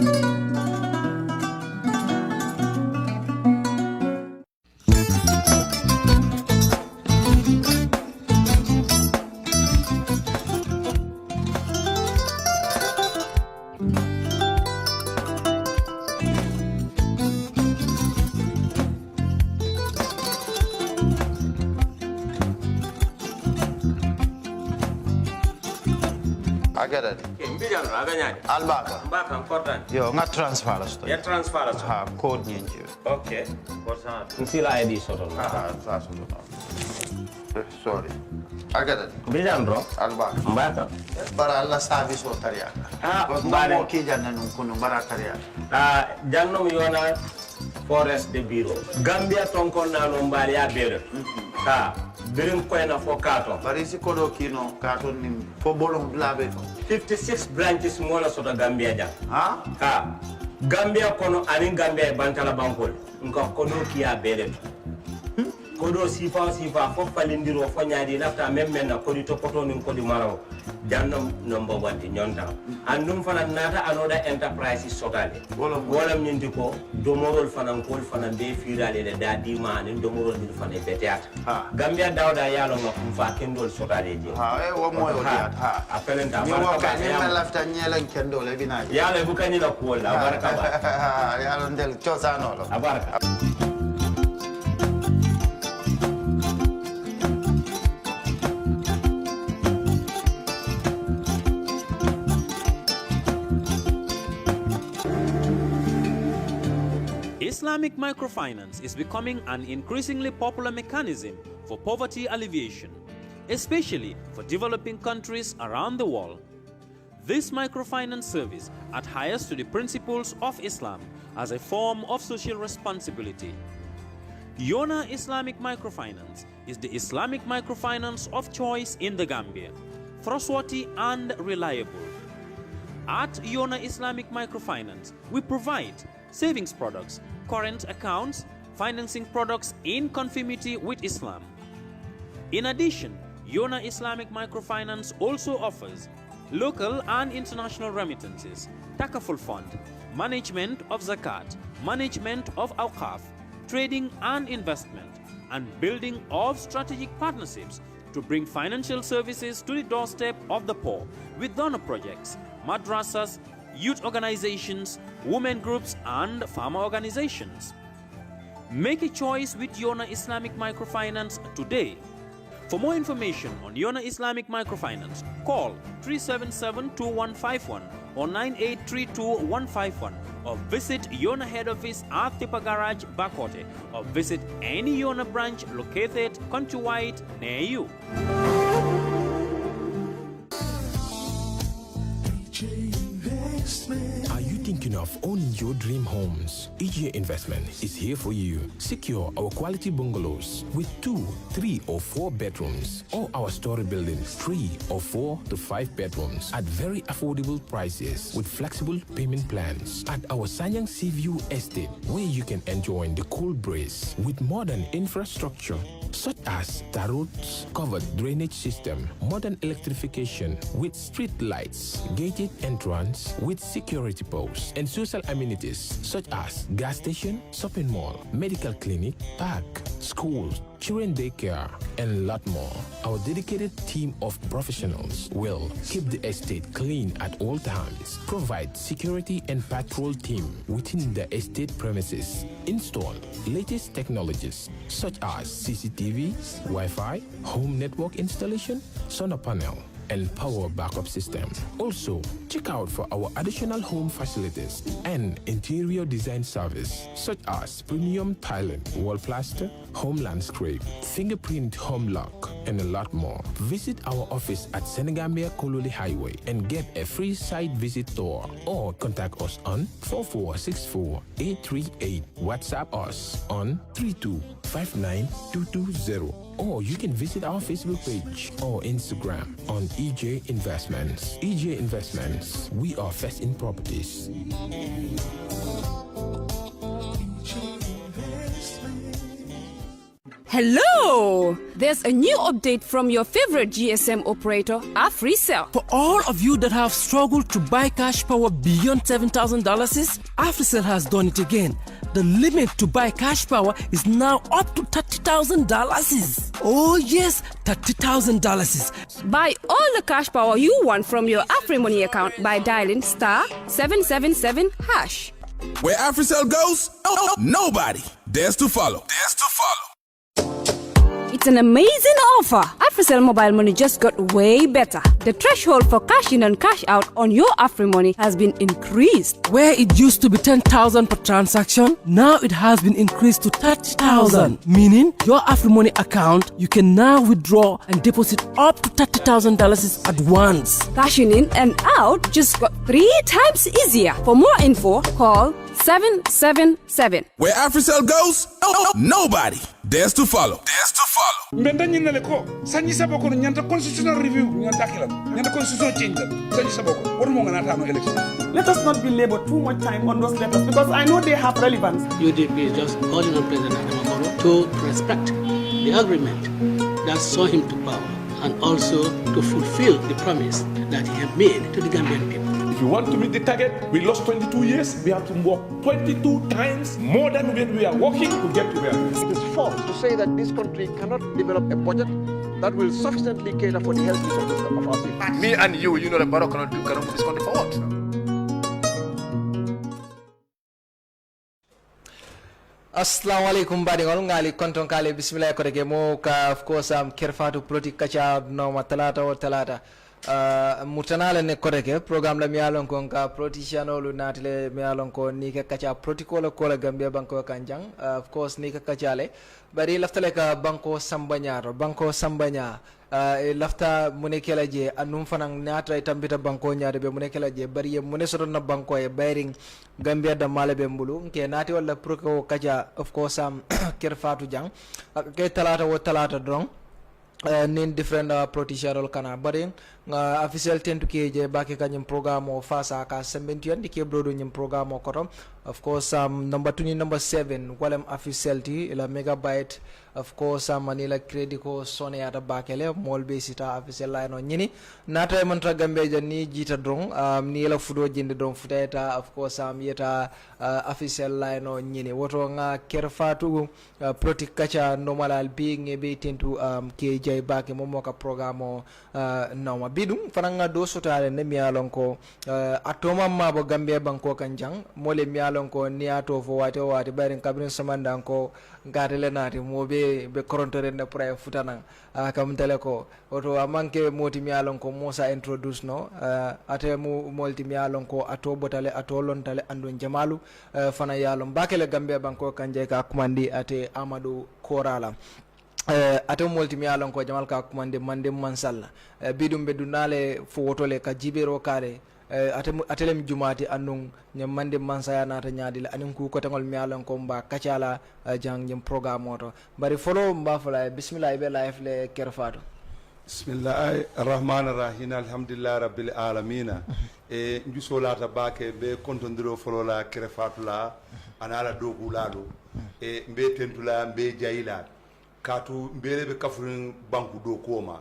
I get it. Albaka. Mbaka important. Yo, nga transfer la sto. Ya transfer la sto. Ha, code nyingi. Okay. Kosa nsila ID soto. Sa soto. Sorry. I get it. Bijan bro. Albaka. Mbaka. Bara alla service o tariya. Mbare. Mo ki janna nun kunu bara tariya. Jannom yona forest de bureau. Gambia tonkon na no mbari ya bere. Birim koyna fo kato. Bari si kodo kino kato ni fo bolong blabe to. 56 branches mola soto Gambia jang. Ha? Gambia kono anin Gambia bantala bankol. Nka kono kiya bere. Kodo sifa fo falindiro fo nyaadi lafta memmen na kodi to poto nin kodi maraw. Jannom number 1 di nyonta. Andum fana nata anoda enterprise sotale. Wala nyindi ko domorol fana kol fana be firale de dadi ma nin domorol ni fana beteata. Gambia dawda yalo ngam fa kendol sotale je. Wo moyo diat. Apelenta ni wo ka ni lafta nyelen kendol e bina. Yalo bu kanyi la ko la baraka ba. Yalo ndel chosano lo. Abaraka. Islamic microfinance is becoming an increasingly popular mechanism for poverty alleviation, especially for developing countries around the world. This microfinance service adheres to the principles of Islam as a form of social responsibility. Yona Islamic Microfinance is the Islamic microfinance of choice in the Gambia, trustworthy and reliable. At Yona Islamic Microfinance, we provide savings products, current accounts, financing products in conformity with Islam. In addition, Yona Islamic Microfinance also offers local and international remittances, Takaful Fund, management of Zakat, management of Awqaf, trading and investment, and building of strategic partnerships to bring financial services to the doorstep of the poor with donor projects, madrasas, youth organizations, women groups, and farmer organizations. Make a choice with Yona Islamic Microfinance today. For more information on Yona Islamic Microfinance, call 377-2151 or 9832-151 or visit Yona head office at Tipa Garage, Bakote, or visit any Yona branch located countrywide near you. Are you thinking of owning your dream homes? EJ Investment is here for you. Secure our quality bungalows with 2, 3, or 4 bedrooms, or our story buildings 3 or 4 to 5 bedrooms at very affordable prices with flexible payment plans at our Sanyang Seaview Estate, where you can enjoy the cool breeze with modern infrastructure such as tar roads, covered drainage system, modern electrification with street lights, gated entrance with security posts, and social amenities such as gas station, shopping mall, medical clinic, park, schools, children daycare, and a lot more. Our dedicated team of professionals will keep the estate clean at all times, provide security and patrol team within the estate premises, install latest technologies such as CCTV, Wi-Fi, home network installation, solar panel, and power backup system. Also, check out for our additional home facilities and interior design service such as premium tiling, wall plaster, home landscape, fingerprint home lock, and a lot more. Visit our office at Senegambia Kololi Highway and get a free site visit tour, or contact us on 4464838. WhatsApp us on 3259220. Or you can visit our Facebook page or Instagram on EJ Investments. EJ Investments, we are first in properties. Hello! There's a new update from your favorite GSM operator, AfriCell. For all of you that have struggled to buy cash power beyond $7,000, AfriCell has done it again. The limit to buy cash power is now up to $30,000. Oh yes, $30,000. Buy all the cash power you want from your AfriMoney account by dialing *777#. Where AfriCell goes, nobody dares to follow. It's an amazing offer. AfriCell Mobile Money just got way better. The threshold for cash in and cash out on your AfriMoney has been increased. Where it used to be 10,000 per transaction, now it has been increased to 30,000. Meaning, your AfriMoney account, you can now withdraw and deposit up to $30,000 at once. Cashing in and out just got 3 times easier. For more info, call 777. Where AfriCell goes, nobody dares to follow. Mbenda nyinale ko sanyi saboko nyanta constitutional review nyanta kilam nyanta constitutional change sanyi saboko what mo ngana tano election. Let us not belabor too much time on those letters because I know they have relevance. UDP is just calling on President Adama to respect the agreement that saw him to power and also to fulfill the promise that he had made to the Gambian people. If you want to meet the target, we lost 22 years. We have to work 22 times more than when we are working to get to where. It is false to say that this country cannot develop a budget that will sufficiently cater for the health needs of our people. Me and you know that Barrow cannot move this country forward. Assalamu alaikum badigol ngali konton kale bismillah ko rege mo ka of course am kerfatu politique kacha no matalata o talata mutanale ne koreke programme la mialon ko ka politiciano lu natile mialon ko ni ka kacha protocol ko la Gambia banko kanjang of course ni ka kachale bari laftale ka banko sambanya lafta munekela je anum fanang nata tambita banko nyaade be munekela je bari mune soto na banko e bayring Gambia da mala be mbulu ke nati wala proko kaja of course am kerfatu jang ke talata dong nin different politician kana bari official tentu ke je bake kanyum programme o fasa ka sembentu ke brodo nyum programme o kotom of course number 2 number 7 walem official ti la megabyte of course manila credit ko sone ata bakele mol be sita official line on nyini nata man ta gambe jani jita drong ni la fudo jinde drong futeta of course yeta official line on nyini woto nga kerfatu protik kacha normal being be tentu ke jay bake momo ka programme o no bidum fananga do sotale ne mialon ko atoma mabo Gambia banko kanjang mole mialon ko niato fo wate bayren kabrin samanda ko ngatele nati mobe be korontore ne pra futana kam tele ko oto amanke moti mialon ko Musa introduce no ate mu molti mialon ko ato botale ato lontale andon jamalu fana yalon bakele Gambia banko kanje ka kumandi ate Amadou Korala ate molti mi alon ko jamal ka kumande mande mansalla bidum be dunale fo wotole ka jibero kare atelem jumati annun nyam mande mansaya nata nyaadi la anin ku ko tangol mi alon ko mba kacala jang nyam programme oto bari folo mba fala bismillah be life le kerfato bismillahir rahmanir rahim alhamdulillah rabbil alamin njusolata bake be kontondiro folo la kerfato la anala dogu lado mbe tentula mbe jayila katu mbele be kafurin banku do koma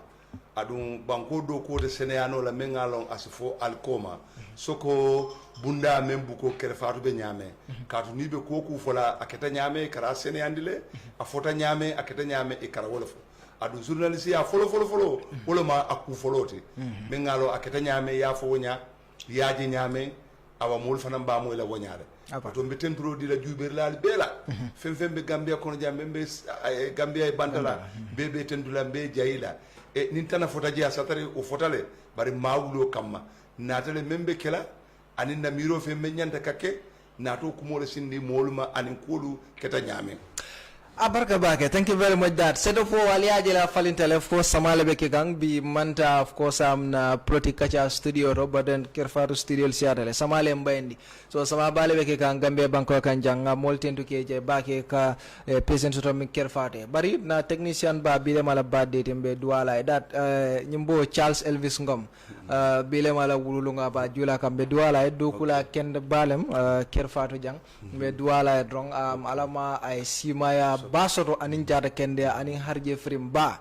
adun banko do ko de seneyano la mengalon asfo alkoma soko bunda membu ko kerfatu be nyame katu ni be koku fola aketa nyame kara seneyandile afota nyame aketa nyame e kara wolofo adun journaliste ya folo wolo ma aku foloti mengalo aketa nyame ya fo wonya yaaji nyame awa mul fanam ba mo la wonyare to mbe tempro di la juber la bela fembe Gambia kono jambe mbe Gambia e bandala bebe tendula mbe jayila e nintana fota je satare o fotale bari mawulo kamma natale membe kela anin na miro fembe nyanta kake nato kumole sindi moluma anin kolu keta nyame Abarka bake, thank you very much that. Seto for aliaje la falintele of course samale beke gang bi manta of course am na proti kacha studio Robert and Kerfaru studio siatele samale mbayndi. So sama bale beke gang Gambia banko kan janga moltentu keje bake ka present to mi Kerfate. Bari na technician ba bile mala badde tembe duala that nyimbo Charles Elvis Ngom bile mala wululunga ba jula kambe duala do kula kend balem Kerfatu jang be duala drong alama ay simaya ba soto anin jada kende anin harje frim ba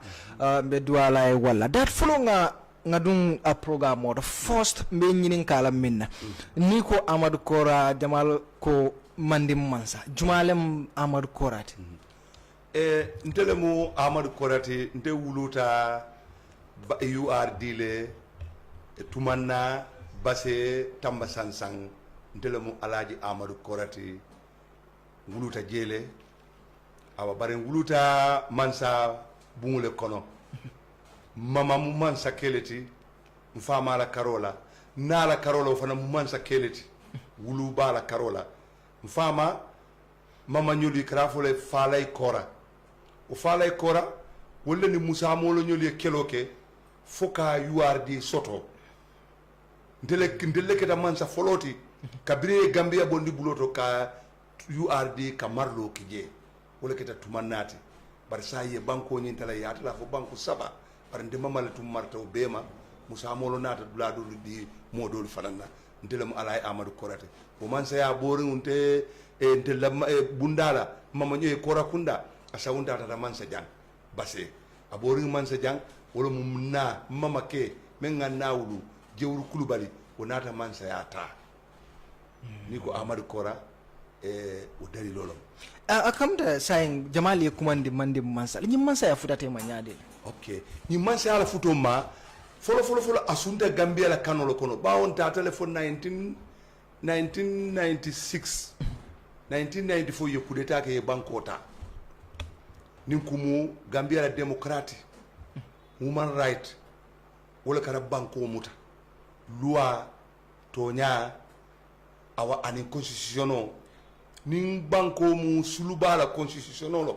be duwala e walla dat fulo nga dun a programme o first be nyinin kala minna ni ko Amadou Kora Jamal ko mandim mansa jumalem Amadou Korati ntele mu Amadou Korati nte wuluta URD le tumanna base tamba sansang ntele mu Alaji Amadou Korati wuluta jele awa bare wuluta mansa bungule kono mama mu mansa keleti mfama la karola nala karola fana mu mansa keleti wulu bala karola mfama mama nyoli krafole falay kora o falay kora wala ni musa molo nyoli keloke foka URD soto ndele keta mansa foloti kabire Gambia bondi buloto ka URD ka marlo kije wala keta tumannati bar saye banko nyin tala ya tala fo banko saba bar ndema mala tum marto bema musa molo nata dula do di modol fanana ndelam alay Amadou Korate o man saya borin unte ndelam bundala mama nyoy kora kunda asawunda tata man sa jang basse aborin man sa jang wala mum na mama ke men nawulu jewru kulubali o nata man sa yata ni ko Amadou Kora o dari lolom akamta saying Jamali kumandi mandi mansa ni mansa ya futate manyade okay ni mansa ala futo ma folo asunta Gambia la kanolo kono bawon ta telephone 1996 1994 yo kudeta ke bankota ninkumu Gambia la democratie human right wala kara banko muta loi tonya awa ani constitution nin banko mu sulubala constitution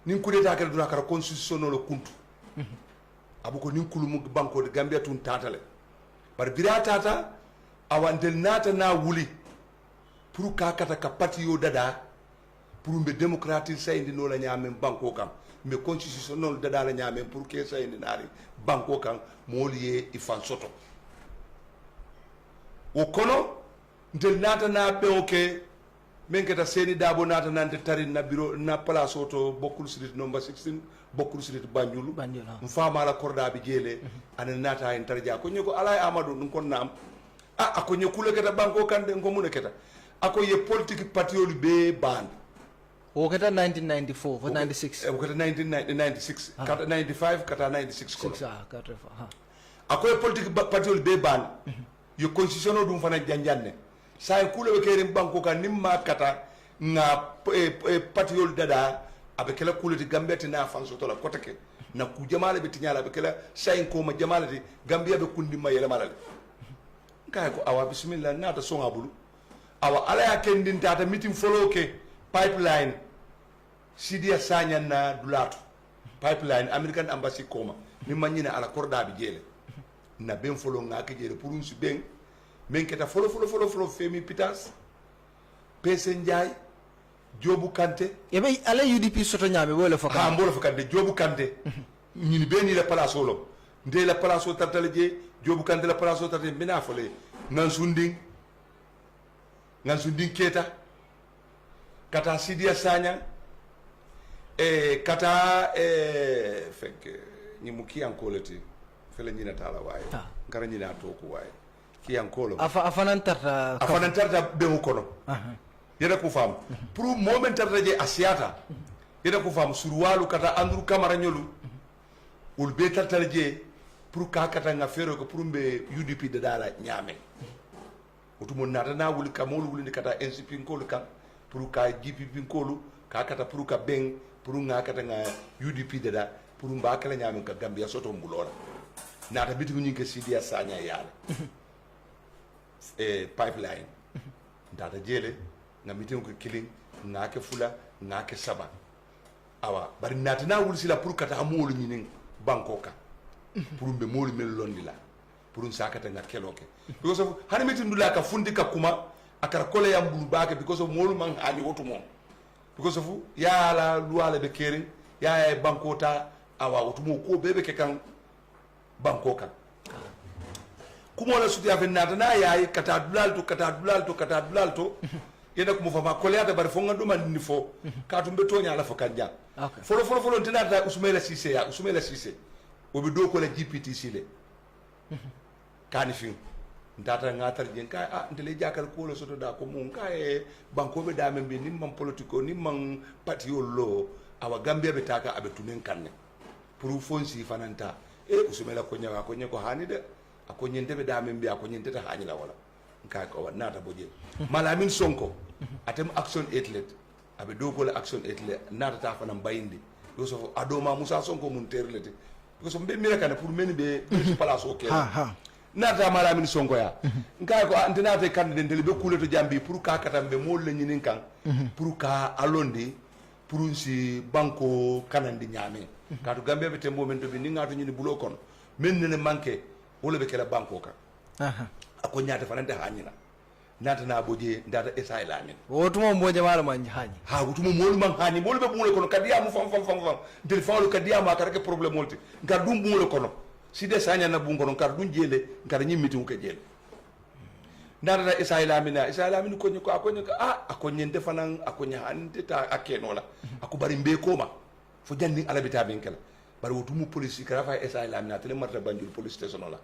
nin kudeta ke dura kara constitution kuntu abuko nin kulumu banko de Gambia tun tatale bar bira tata awandel nata na wuli pour ka kata ka patio dada pour mbe démocratie sayndi no la nyame banko kam me constitutionnel dada la nyame pour que sayndi nari banko kam moliye ifan soto o kono ndel nata na peoke men kata seni dabo nata nante tari na bureau na place auto bokul street number 16 bokul street Banjul mfama la korda bi jele ana nata en tarja ko nyoko alay Amadou dum kon nam ako nyokule kata banko kande ngomune kata ako ye politique patioli be ban o kata 1994 for 96 o kata 1996 kata 95 kata 96 ko kata ako ye politique patioli be ban yo constitution dum fana janjanne say kule be kere banko kan nimma kata nga patioli dada abe kala kule di Gambia tina fanso to la kotake na ku jamale be tinyala be kala say ko ma jamale di Gambia be kundi ma yele malale kay ko awa bismillah nata songa bulu awa ala ya kendin tata meeting follow ke pipeline Sidia Sanya na dulato pipeline American embassy koma ni manyina ala korda bi jele na ben follow ngake jele pour un su ben men keta follow femi pitas pese njay Jobu Kante yebe ala UDP soto nyame wala foka ha mbolo foka de Jobu Kante ñini beni la place wolo nde la place o tartale je Jobu Kante la place o tartale bina fole ngan sunding keta kata Sidia Sanya kata fek ñi mu ki ankolati fele ñina tala waye ngara ñina to ko waye ki ankolo afanan tarta be mu kono yeda ko fam pour moment tarta je asiata yeda ko fam surwalu kata Andrew Camara ñolu ul be tarta je pour ka kata nga fero ko pour be UDP de dala ñame otumo nata na wuli kamolu wuli kata NCP ngolu kan pour ka GPP ngolu ka kata pour ka ben pour nga kata nga UDP de da pour mba kala ñame ka Gambia soto mbulora nata bitigu ñi ke Sidia Sanya yala pipeline data jele nga mitin ko killing nga ke fula nga ke saba awa bari nata na wuli sila pour kata amolu ñi banko ka pour be molu mel londi la pour un sakata nga keloke because of hani mitin dula ka fundi ka kuma akara kole yam bulu baake because of molu man hani wotu mom because of ya la luale be kere ya banko ta awa wotu mo ko bebe ke kan banko kan kuma la suti afen nata na yayi kata dulal to yena ko mo fama ko leata bar fo nganduma ni fo ka tumbe tonya la fo kanja folo tinata Usmaila Cissé o be do ko la GPT sile kani fin ndata ngatar jen ka ndele jakal ko lo soto da ko mun ka e banko be da men be nim man politiko nim man patiolo awa Gambia be taka abe tunen kanne pour fonsi fananta Usmaila ko nyako hani de ako nyente be da men be ako nyente ta hani la wala ka ko nata boje Malamin Sonko atem action athlete abe do ko la action athlete nata ta fanam bayindi do so adoma Musa Sonko mun terlete because mbe mira kana pour men be place o kele nata Malamin Sonko ya nka ko antinata candidate be kuleto jambi pour ka katambe mo le nyinin kan pour ka alondi pour si banko kanandi nyame ka to Gambia be tembo men to be ni ngato nyini bulo kon men ne manke wala be kala banko kan ako nyaata fanande hanyina nata na boje ndata esa ilamin wotumo mboje mala man hañi wotumo molu man hañi molu be bumule kono kadiya mu fam del fawlu kadiya ma karake problème molti ngar dum bumule kono si de sanya na bungo non kar dum jele ngar nyimmiti ko jele ndata esa ilamin ko nyiko akonyo akonyende fanan akonya hande ta akenola akubari mbe koma fo janni alabita bin kala bari wotumo police kara fa esa ilamin atele marta banjul police station la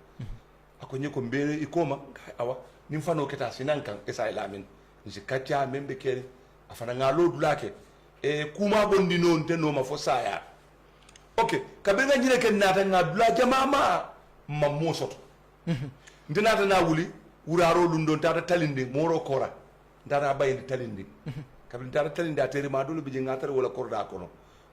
akonye ko mbere ikoma awa nim fano keta sinan kan esa ilamin nsi kacha membe kere afana ngalo dulake kuma bondi non tenno ma fo saya okay kabenga nyine ken nata ngadula jamama mammo soto ndinata na wuli wuraro lundo tata talinde moro kora ndara bayinde talinde kabin tata talinde ateri ma dulu bije ngatar wala korda kono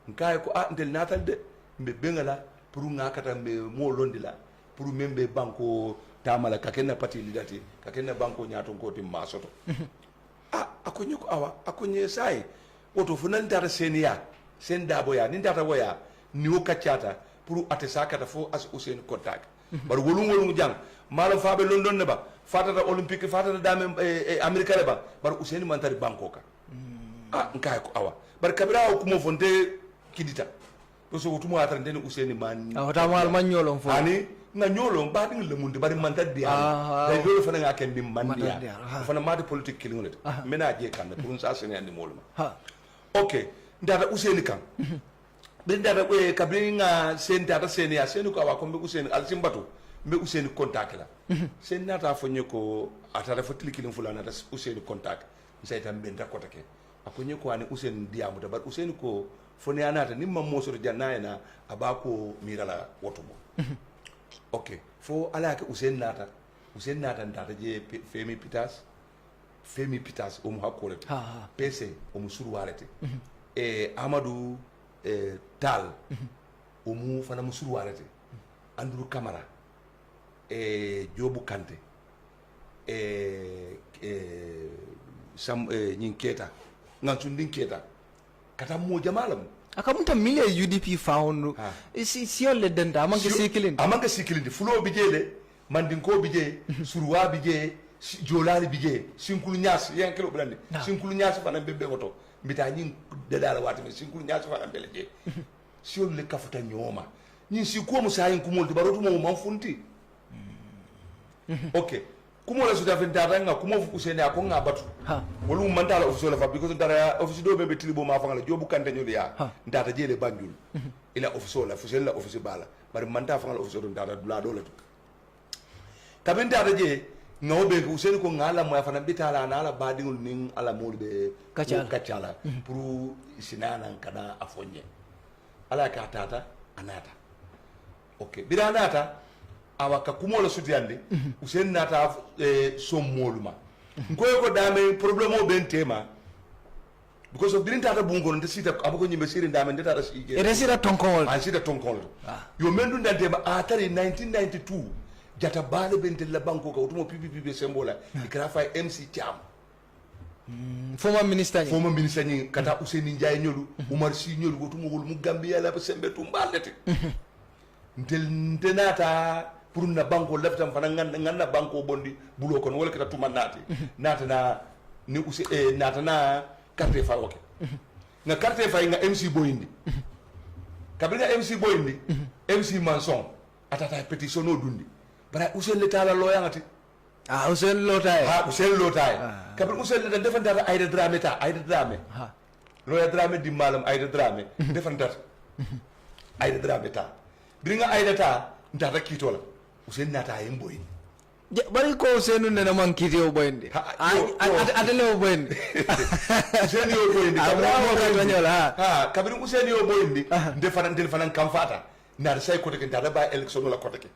nkaay ko ndel natal de mbe bengala pour ngakata mbe mo londila pour membe banko tamala kakena pati lidati kakena banko nyato ngoti masoto akonye ko awa akonye sai oto funan dara seniya sen dabo ya nin data waya ni o kachata pour atesa kata fo as usen contact bar wolum jang mala faabe London ne ba fatata olympique fatata dame america le ba bar usen mantari banko ka nkay ko awa bar kabira ko mo fonte kidita to so tumo atra ndene usen man awata mal man nyolon fo ani nga nyolon ba ding le mundi bari mantad dia day do fana nga ken bi mandia fana mati politique kilingole mena je kan pour ça sene andi moluma okay ndata useni kan be ndata ko kabri nga sen data sene ya senu ko wa ko be useni al simbatu be useni contact la sen nata fo nyeko atara fo tilikilin fulana da useni contact sayta be ndata ko take akonye ko ani useni diamu da bar useni ko fo ne anata nimma mosoro jannaena abako mirala wotubo okay fo ala ke usen nata ndata je Femi Pitas o mu hakolete PC o mu surwarete Amadou Tal o mu fana mu surwarete Andrew Camara Jobu Kante Sam Nyinketa Ngansundin Keta kata mo jamalam akamunta mile UDP found si yolle denda amanke sikilindi fulo bijele mandinko bije surwa bije jolali bije sinkulu nyas yankelo blande sinkulu nyas fana bebbe goto mbita nyin dedala wati sinkulu nyas fana beleje si yolle kafuta nyoma nyin si ko musayin kumolto baroto mo manfunti okay kumo la suda fenta nga kumo fu kusene ako nga batu wolu mantala office la fa because dara office do be tilibo ma fanga la jobu kante nyoli ya ndata jele banjul ila office la fusel la office bala bari manta fanga la office do ndata dula do la to kabenta da je ngawobe ko useni ko ngala mo afana bitala na ala badingul ning ala molbe kachala pour sinana kana afonye ala ka tata anata okay biranata awaka kumola sutiyande usen nata sommoluma ngoy ko dame problème o ben tema because of dirinta ta bungo nde sita abako nyimbe siri dame ndeta ta sije resira tonkol sita tonkol yo mendu ndante ba atari 1992 jata bale bente la banko ka utumo pipi sembola ikra fa MC Cham former minister ni kata Useni Ndiaye nyolu Umar Sy nyolu utumo wol mu Gambia la sembe tumbalete ndenata pour na banko leftam fana ngana banko bondi bulo kon wala kata tuma nata na ni usi nata na carte fa oke nga carte fa nga MC Boyindi kabinga MC Boyindi MC Manson atata petition no dundi bara usen leta la loyangati Usain Lotay Usain Lotay kabir Usain Lotay defantata Aïda Dramé Loya Dramé di malam Aïda Dramé defantata Aïda Dramé ta biringa Aïda ta ntata kitola Usain nata ay mboy bari ko Usain nena man kitio boyndi atele o boyndi Usain yo boyndi kabir Usain yo boyndi defanan kam fata na say ko ke ntata ba election la ko ke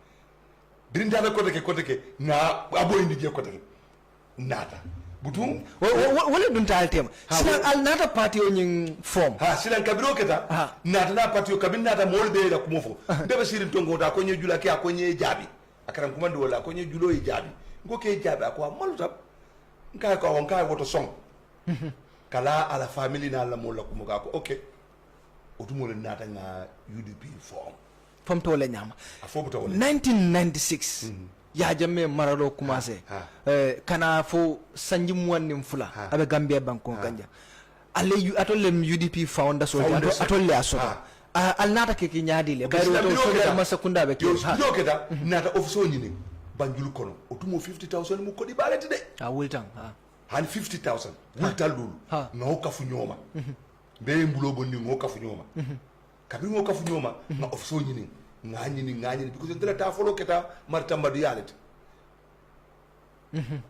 birinda na côté ke na aboyndi je côté nata butum wala dun tal tema silan al nata party o nyin form silan kabiro keta nata na party o kabin nata molbe la kumofo bebe sirin tongo ta ko nye jula ke ko nye jabi akaram kumandi wala ko nye julo e jabi ngo ke jabi akwa malutam nka ko won ka woto song kala ala family na la mola kumuka ko okay otumole nata nga UDP form fam to le nyama 1996 ya jamme maralo commencé kana fo sanji muwannim fula abe Gambia banko kanja ale atolle UDP founder so atolle asoto al nata ke nyaadi le bari to so ma sekunda be yo keda nata office nyini banjul kono otumo 50000 mu kodi baleti de wultan han 50000 wultal dulu no kafu nyoma be mbulo bonni ngo kafu nyoma kabiri ngo kafu nyoma na office nyini ngani because ndela ta folo keta martambadu yalet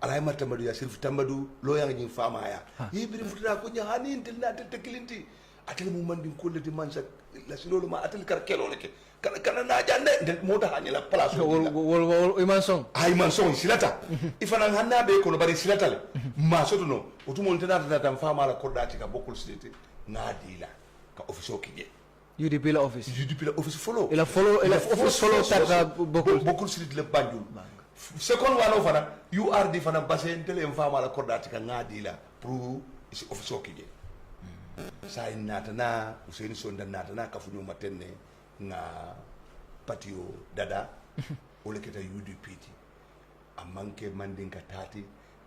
alay martambadu ya sirf tambadu lo yang nyi fama ya yibiri futata ko nyani intelna te kilinti atel mu mandi kolleti mansa la silolo ma atel kar kelo leke kana na jande ndel mota hani la place wol iman song silata ifana hanna be ko no bari silata le ma soto no otumo ntana ta fama la kordati ka bokul silete ngadila ka office kije UDP la office follow office follow tata bokul silit le banjul second one fana URD fana basen tele fama la kordati ka ngadila pour isi office kije sa natana Usain Sonda natana ka funyo matenne nga patio dada ole keta UDP ti amanke mandinka tati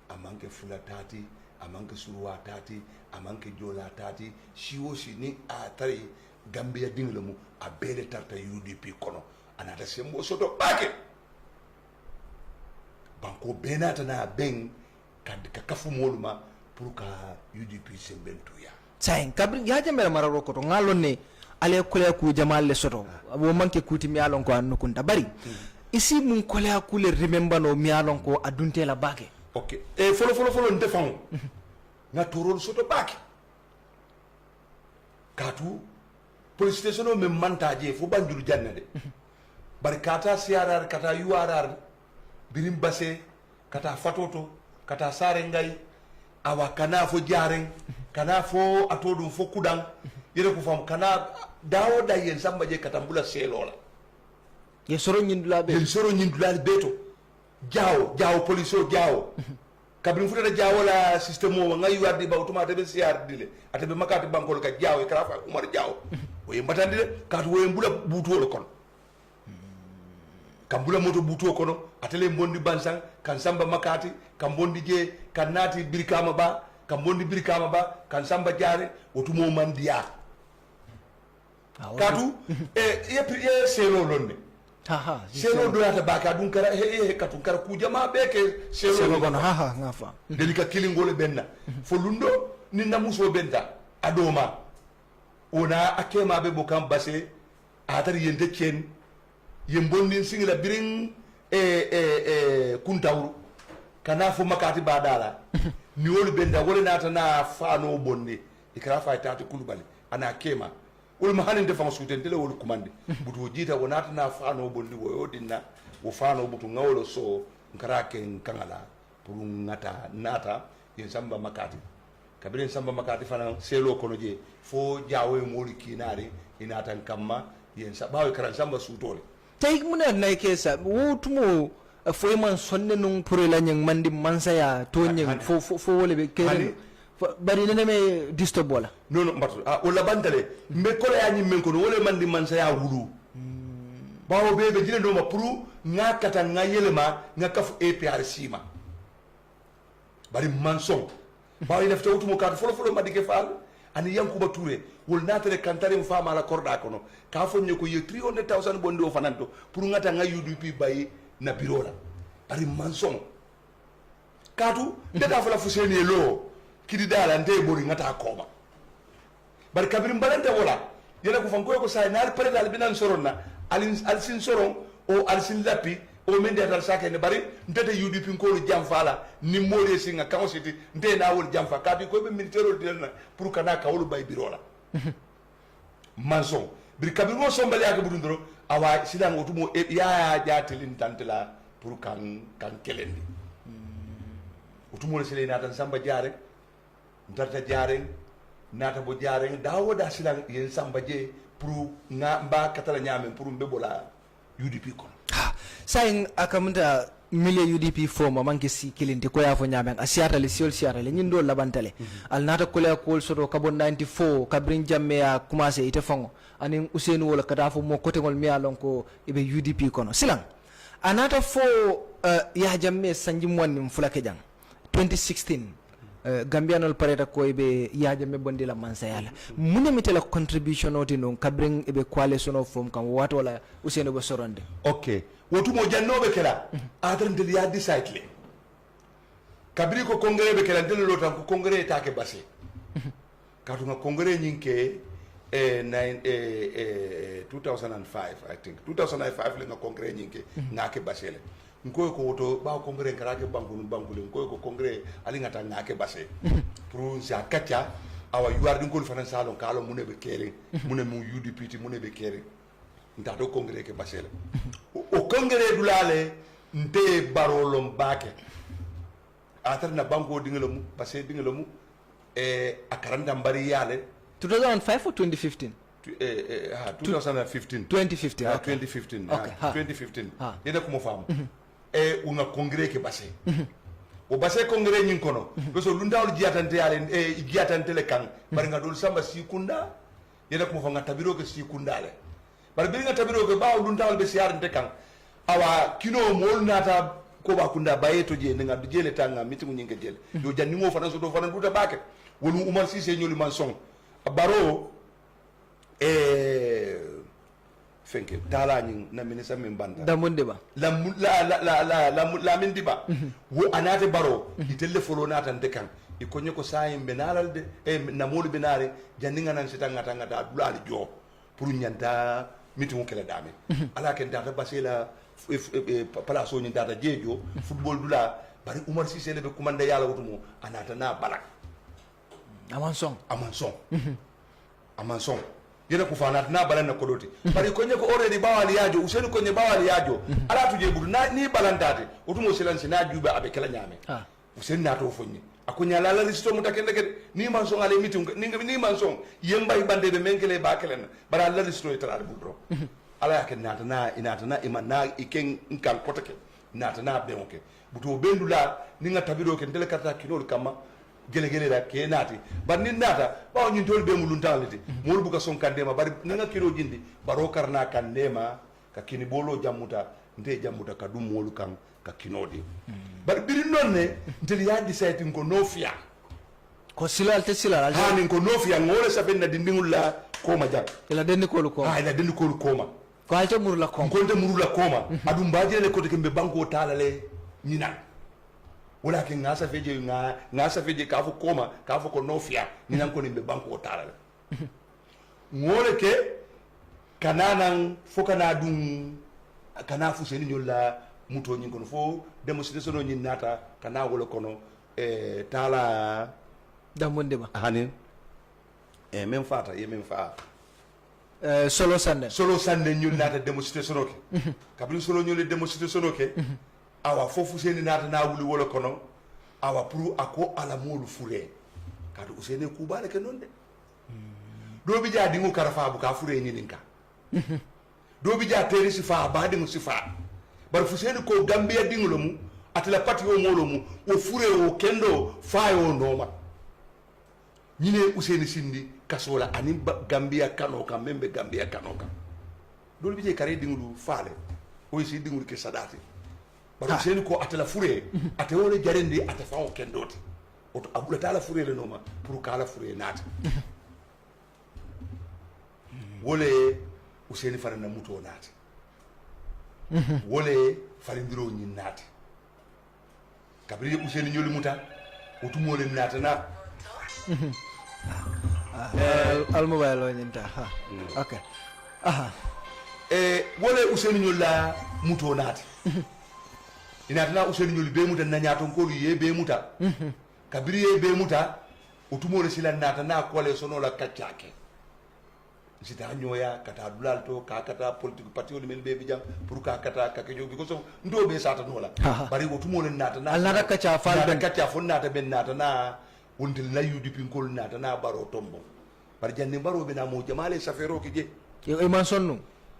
amanke fula tati amanke surwa tati amanke jola tati shiwo shini atari Gambia dinglamu a bele tarta UDP kono anata sembo soto bake banko benata na ben ka kafu moluma pour ka UDP sembentuya sain kabri ya jambe mararo ko to ngalonne ale kole ku jamal le soto abo manke kuti mi alon ko annu kunta bari isi mun kole akule remember no mi alon ko adunte la bake okay e folo ndefan na torol soto bake katu police station o men mantaje fo banjulu jannade bari kata siarar kata URR birim basse kata fatoto kata sare ngay awa kana fo jaren kana fo atodum fo kudang yere ko fam kana dawo da yen samba je kata mbula selola ye soro nyindula beto jawo police o jawo kabrin futata jawo la système o ngay wardi ba automate be siar dile atabe makati bankol ka jawo e kala fa umar jawo o mbatandi de katu wo mbula butuwo kon kambula moto butuwo kono atele bondi bansang kan samba makati kan bondi je kan nati birkama ba kan samba jare otumo mandiya katu ye selo lonne selo do yata baka dun kara katu kara ku jama beke selo kono ngafa delika kilingole benna fo lundo ni namuso benta adoma ona akema be bokam basse atar yende ken yembondin singila birin kuntawru kana fo makati badala ni wol benda wol nata na fano bonde ikra fa tati kulubali ana kema wol mahanin defan suten tele wol kumande buto jita wonata na fano bonde wo dinna wo fano butu ngawlo so nkara ken kangala pour ngata nata yen samba makati kabiren samba makati fana selo kono je fo jawo moli kinari inatan kamma yen sabaw karan samba sutole tay muna nay kesa wutumo fo man sonne non pour la nyang mandi mansaya to nyang fo wole be kere bari nene me disturb wala non mbatu wala bantale me ko la nyi men ko wole mandi mansaya wulu bawo bebe jine do ma pour ngakata ngayelema ngakafu APRC ma bari manson bawo lefte wutumo ka folo madike fal ani yankuba touré wol natare kantare fama la korda kono ka fonye ko ye 300,000 bondi o fananto pour ngata nga UDP bayi na birola bari manson katu ndeta fala fuseni lo kidi dala nte bori ngata koma bar kabrim balanta wala yela ko fanko ko say nar pare dal binan soronna alsin soron o alsin lapi o men dal sake ne bari ndete UDP ko lo jam fala ni mole singa kawsiti nte na wol jam fa kadu ko be militaire dilna pour kana kawlu bay birola manson bir kabir mo sombali ak budun dro awa sidan otumo ya jatelin tantela pour kan kelendi otumo le sele natan samba jaare ndarta jaare nata bo jaare dawo da sidan yen samba je pour nga mba katala nyame pour mbebola UDP kono sayin akamunda mille UDP forma manke si kilindi ko ya fo nyamen asiata le siol siata le nyindo labantale al nata ko le ko soto kabon 94 kabrin jamme ya commencé ite fongo ani Ousseynou wala kada fo mo côté ngol mi alon ko ibe UDP kono silang anata fo ya jamme sanji monni fulake jang 2016 Gambianol pareta ko ibe ya jamme bondi la mansayala mune mitela contribution oti non kabrin ibe coalition of form kan wato wala Ousseynou bo soronde okay wotumo jannoɓe kela adara ndel ya decide kabiri ko congrès ɓe kela ndel lotan ko congrès take basse katunga congrès ñinke 2005 I think 2005 lenga congrès ñinke ngake basse le nkoy ko woto ba congrès ngarake bankule nkoy ko congrès ali ngata ngake basse pour sa katya awa yuardi ngol fanan salon kalo mune be kere mune mu UDP ti mune be kere nta do congrès ke basse le o congrès dulale nte barolom bake atar na banko dingelamu basse dingelamu akaranda mbari yale 2005 or 2015 2015 2015 okay. 2015 okay. 2015 yeda ko mo fam una congrès ke basse o basse congrès nyin kono so lundawul jiatante yale jiatante le kan bari nga dol samba sikunda yeda ko mo fa nga tabiro ke sikunda le bari bi nga tabiro ke baaw lundawul be siarante kan awa kino mol nata ko ba kunda bayeto je nga jele tanga mitimu nyinga jele yo janni mo fana so do fana duta bake wonu Umar Cissé nyoli man song baro fenke tala nyi na ministre min banda da monde ba la min diba wo anate baro itelle folo nata ndekan e konye ko sayin benalal de na molu benare jandinga nan sitanga tanga da dulali jo pour nyanta mitimu kala dame ala ken data basela place o nyi data jejo football dula bari Umar Cissé le be commande yalla wutumo anata na balak amanson yena ko fana na balana ko doti bari ko nyeko already bawali yajo useni ko nye bawali yajo ala tuje budu na ni balandate otumo silansi na juba abe kala nyame useni na to fonni akunya la listo mutakende ke ni manson ale mitum ni manson yemba ibande be menkele ba kelen bara la listo itara budro ala yake nata na inata na imana iken nkan kotake nata na be onke buto bendula ni nga tabiro ke ndele kata kinol kama gele la ke nati bar ni nata ba ñu tol be mu luntaliti mol bu ka son kandema bari nga kilo jindi baro karna kandema ka kini bolo jamuta nte jamuta ka dum molu kan ka kinodi bari biri nonne ntel ya decide ko no fiya ko silal te silal hani ko no fiya ngole sa benna dindingul la ko ma jak ila dendi ko lu ko ila dendi ko lu koma ko alta murula koma ko de murula koma adum baje ko de kembe banko talale nyina wala ke ngasa feje ka fu koma ka fu ko nofia ni nan ko ni be banko tarala ngole ke kananan fokana dum kana fu seni nyola muto nyin kono fo demonstration no nyin nata kana wala kono tala damonde ba hanin même fata même fa solo sande nyul nata demonstration ke kabri solo nyul demonstration ke awa fofu seni nata na wuli wala kono awa pour ako ala molu fure kadu usene kubale ke nonde do bi ja dingu karafa bu ka fure ni ninka do bi ja teri sifa ba dingu sifa bar fuseni ko gambia dingu mu atla pati o molo mu o fure o kendo fayo noma nyine useni sindi kasola ani gambia kanoka membe gambia kanoka do bi je kare dingu faale o isi dingu ke sadati baro seni ko atala fure ate wole jarendi ate fawo kendoti oto abula tala fure le noma pour kala fure nata wole useni farana muto nata wole farindiro nyin nata kabri useni nyoli muta utumole natana al mobile o nyinta ha okay aha wole useni nyola muto nati inatana useni nyoli be muta na nyato ko ye be muta kabri ye be muta utumole sila natana kole sono la kachake sita nyoya kata dulalto ka kata politique parti woni men be bijam pour ka kata ka kejo because ndo be sata nola bari utumole natana alnata kacha fal ben kacha fonnata ben natana wonde layu dipi ngol natana baro tombo bari janne baro be na mo jamale safero ki je e man sonnu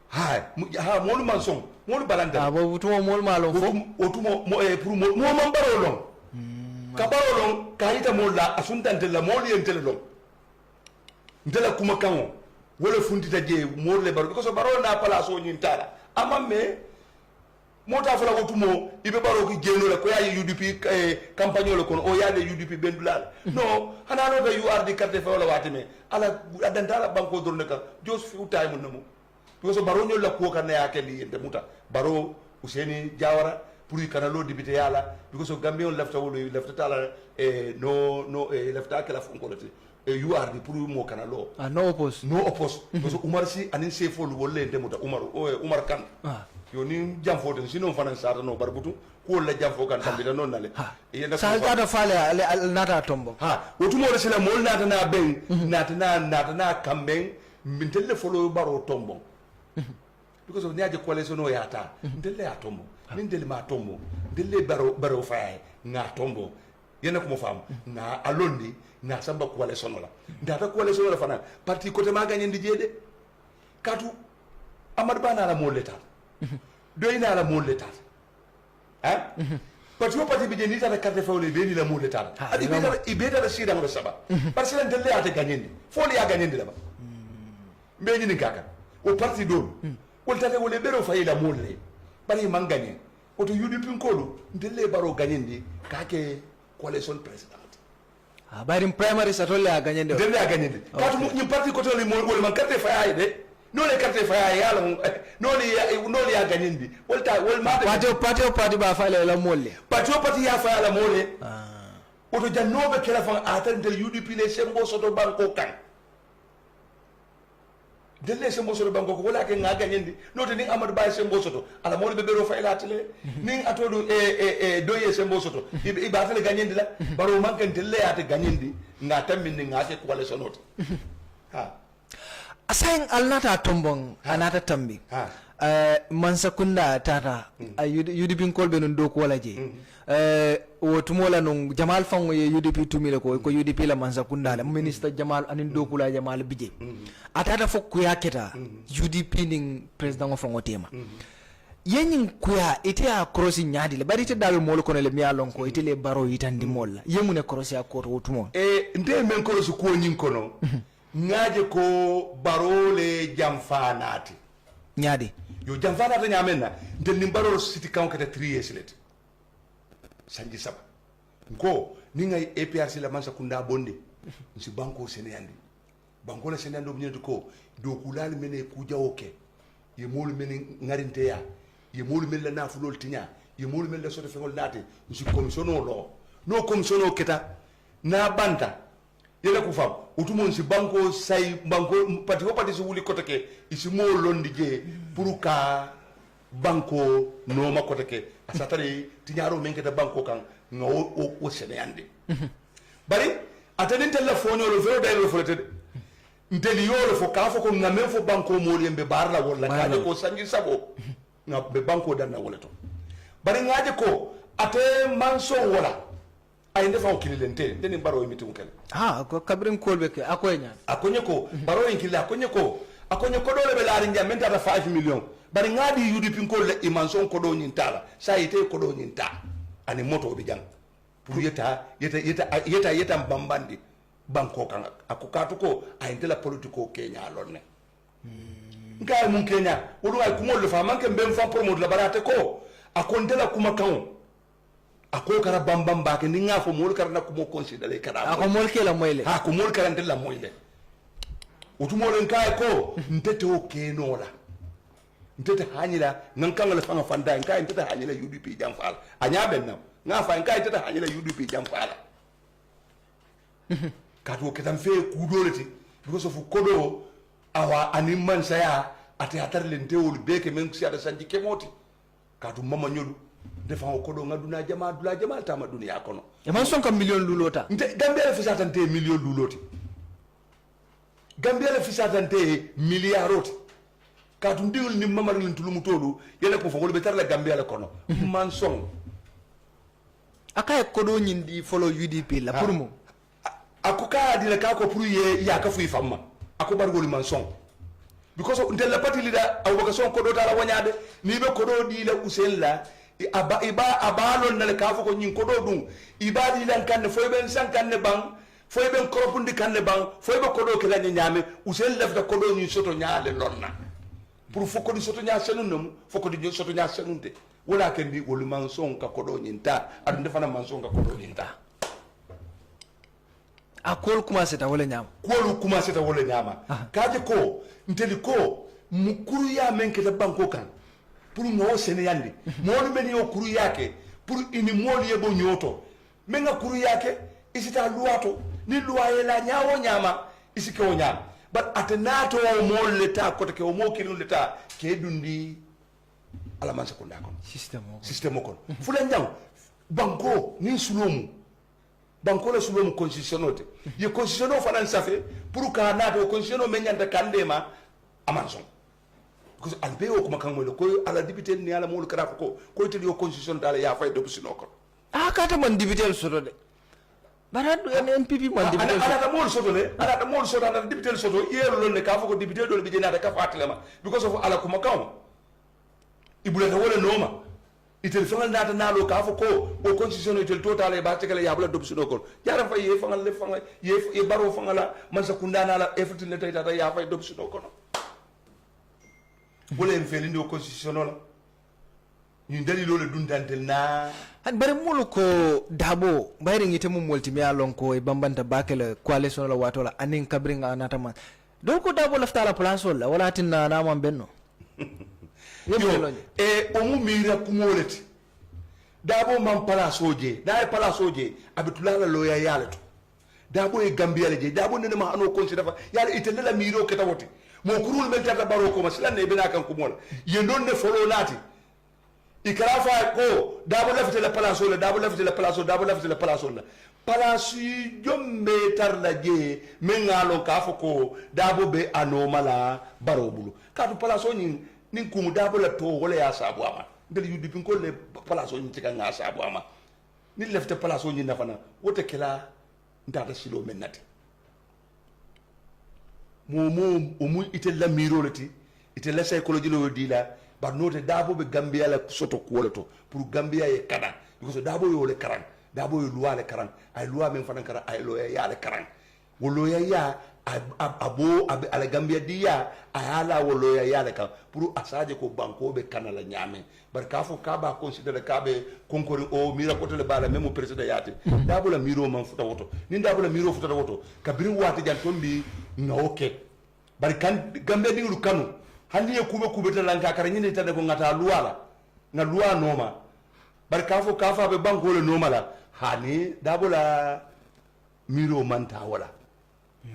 ha molu man son molu balanda bo wutumo mol malon fo otumo mo pour mo man baro long ka baro long ka ita mo la asuntante la moli entele long ndela kuma kanwo wala funtita je morle baro because baro na pala so nyintala amamme mota fala ko tumo ibe baro ki jeno ko ya UDP campagne le kono o ya de UDP bendulal no hana no be URD carte fa wala watime ala adantala banko dorne ka jos fi utay mun namo because baro nyol la ko kan ya kelli ende muta baro Useni Jawara pour kana lo député yala because Gambia on lefta wolo lefta tala lefta kala fonkolati URD pour mo kana lo no oppose because Umar si anin sefo lu wolle ende muta Umar kan yo ni jamfo den sinon fanan sata no barbutu ko la jamfo kan tambita non nale sa ta fale al nata tombo wotumo le sila mol nata na ben nata na kamben mintelle folo baro tombo because of niaje coalition no yata ndelle ya tombo ndelle ma tombo ndelle baro faay nga tombo yena ko mo fam na alondi na samba coalition la ndata coalition la fana parti côté ma gagné ndi jede katu Amadou Ba na la mo l'état doyna la mo l'état hein parce que parti bi je ni ta carte fawle be ni la mo l'état adi be da sida ngo saba parce que ndelle ate gagné ndi fo li ya gagné ndi la ba be ni kaka o parti do o tate wole bero fayi la mo le bari man gagné o to UDP nkolo ndelle baro gagné ndi kake coalition president bari primary satolle a gagné ndi ndelle a gagné ndi katu ni parti ko to li mo wol man carte fayi de no le carte fayi yala no li ya gagné ndi wol ma parti ba fale la molle parti ya fayi la molle o to jannobe kala fa atande UDP le sembo soto banko kan delle sembo soto banko ko wala ke nga gagnendi noto ni Amadou Ba sembo soto ala mo be bero fayla tele ni atodo doye sembo soto ibe batale gagnendi la baro manken delle ate gagnendi nga tammin nga ke ko wala sonoto asain alnata tombong anata tambi mansa kunda tata UDP kolbe non do ko wala je o tumola non Jamal fango ye UDP tumile ko UDP la mansa kunda la ministre Jamal anin do kula Jamal bije atata fokku yaketa UDP ning president fango tema yenyin kuya ite a crossi nyaadi le bari te dal mol ko le mialon ko ite le baro yitandi mol yemune crossi a ko to tumo nde men crossi ko nyin kono ngaaje ko baro le jamfanati nyaadi yo jamfanata nyamenna ndel ni baro city kan kata 3 years let sanji saba ko ni ngay APRC la mansa kunda bonde ci banko seneyandi banko la seneyando bi ko do kulal mene ku jawoke ye mol mene ngarinte ya ye mol mel la nafulol tinya ye mol mel la soto fengol nate ci commissiono lo no commissiono keta na banta yele ku fam utumon ci banko say banko pati ci wuli kotake isi mo londi je pour ka banko no makotake asatari tinyaro menketa banko kan nga o seneyande bari atani telephone lo vero dai lo folete ndeli yolo fo ka fo ko ngamen fo banko mo lembe barla wala kaje ko sanji sabo ngabe banko dan na wala to bari ngaje ko ate manso wala ay ndefa kililente deni baro yimiti mukele ko kabrin kolbe ke akonye ko baro yinkile akonye ko dole be laari njam menta 5 million bari ngadi UDP ko le imanson ko do nyintala sa yite ko do nyinta ani moto be jang pour yeta bambandi banko kan akukatu ko ayintela politiko Kenya lonne ngai mun Kenya wodu ay kumol fa manke mbem fa promote la barate ko akontela kuma kan ako kara bambam ba ke ni nga fo mol kara na ko mo considérer kara ako mol ke la moyle ko mol kara ndela moyle utumole nkai ko ntete o kenola ntete hanyila nan kan la fanga fanda nkai ntete hanyila UDP jam fal anya benna nga fa ngai tata hanyela UDP jam kwala katu ketam fe kudoleti because of kodo awa animan saya ate atar lentewul beke men si ada sanji kemoti katu mama nyolu defa kodo ngaduna jama dula jama tama dunia kono e man son kam million lulota nte gambia fi satante million luloti gambia la fi satante milliaroti katu ndigul ni mama len tulumu tolu yele ko fo be tar la gambia la kono man son akay kodo nyindi follow UDP la pour mo akuka dile ka ko pour ye ya ka fu famma ako bargoli man son because untel la parti leader abubakar son kodo tala wanyade ni be kodo di la usen la iba lon na ka fu ko nyin kodo dum iba di lan kan fo ben san kan bang fo ben koropundi kan bang fo be kodo ke la nyame usen lef da kodo ni soto nyaale lonna pour fo ko di soto nya senunum fo ko di soto nya senunte wala ken di wol man son ka kodo nyinta adu defana man son ka kodo nyinta a kol commencé ta wala nyama kolu commencé ta wala nyama kaje ko nteli ko mukuru ya menke ta banko kan pour no sene yandi monu men yo kuru yake pour ini moli yebo nyoto menga kuru yake isita luato ni luaye la nyawo nyama isike o nyama but atenato o mol leta ko te o mo kilun leta ke dundi ala man sekunda kon système kon fula nyaw banko ni sulomu banko la sulomu constitutionnote ye constitutionno fanan safe pour ka nato constitutionno men nyanda kandema amanson because albeo kuma kan mo ko ala député ni ala mo kara ko te yo constitution dala ya fay do sino ko kata man député soto de baradu NPP man député ala mo soto de ala mo soto ala député soto yero lon ne ka ko député do be jena ka fatlema because of ala kuma kan ibule ta wala noma itel fangal nata nalo ka ko o constitution itel total e ba tekele ya bula do sino ko jaram fay ye fangal le fangal ye baro fangala man sa kundana la effort ne tayta ya fay do sino ko wala en felinde o constitutionnel ñu dalilo le dundantel na han bare mulu ko dabo bayre ngite mum molti mi alon ko e bambanta bakele coalition la watola anin kabringa natama do ko dabo lafta la place wala tinna na man benno o mu mira kumoleti dabo man place oje da place oje abitulala loya yalato dabo e gambia le je dabo ne ma hano consider fa yala itelle la miro keta wote mo kurul men tata baro ko maslan ne bina kan kumola yendon ne folo lati ikarafa ko dabo lafite la place la dabo lafite la place dabo lafite la place la palasi jombe tar la je men ngalo ka foko dabo be anomala baro bulu ka to place ni kumu dabo la to wala ya sabu ama ndel yudi pin ko le place ni tika nga sabu ama ni lafite place ni nafana wote kala ndata silo men nati mo ite la mirolati ite la psychology lo dila ba note dabo be gambia la soto kuoleto pour gambia e kada because dabo yo le karan dabo yo loi le karan ay loi men fanan kara ay loi ya le karan wolo ya abo ala gambia dia ayala wolo ya le kan pour asaje ko banko be kanala nyame bar ka fo ka ba consider ka be konkori o mira ko le bala même president yate dabo la miro man futa woto ni dabo la miro futa woto kabiri wati jan tombi na okay bar kan gambia dingu kanu handi ye kube talanka kara nyine tade ko ngata luala na lua noma bar kafo kafa be banko le noma la hani dabola miro manta wala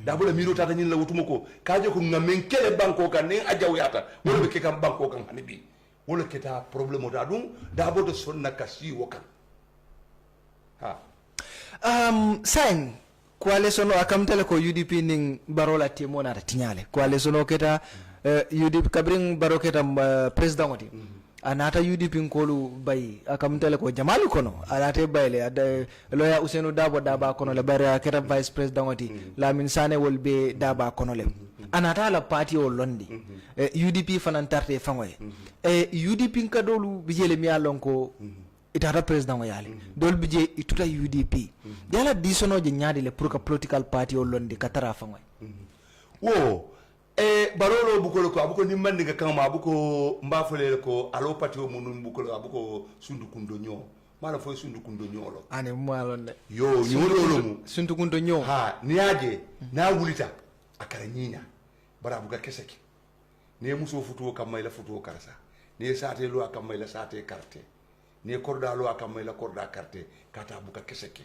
dabola miro tata nyine la wutumako kaje ko ngamen kele banko kan ni ajaw yata wala be ke kam banko kan hani bi wala keta problème da dum dabo de sonna kasi wokan ha sang coalition o akamtele ko UDP ning barola timona ta tinyale coalition o keta UDP kabring baroketa president wati anata UDP kolu bay akamtele ko jamali kono anate bayle loya Ousainou Dabo daba kono le bare keta vice president wati Lamin Sane wol be daba kono le anata la party o londi UDP fanantarte fangoy UDP kadolu bijele mi alon ko itata president o yale dol bije ituta UDP yala disono je nyaade le pour que political party o londi katara fangoy wo barolo bukolo ko abuko ni mandi ga kama abuko mbafole ko alo patio munun bukolo abuko sundu kundo nyo mala fo sundu kundo nyo lo ane mwalon de yo nyolo mu sundu kundo nyo ha niaje na wulita akara nyinya bara buga keseki ne muso futuo kamma ila futuo karasa ne sate lo akamma ila sate karte ne korda lo akam la korda carte kata buka keseke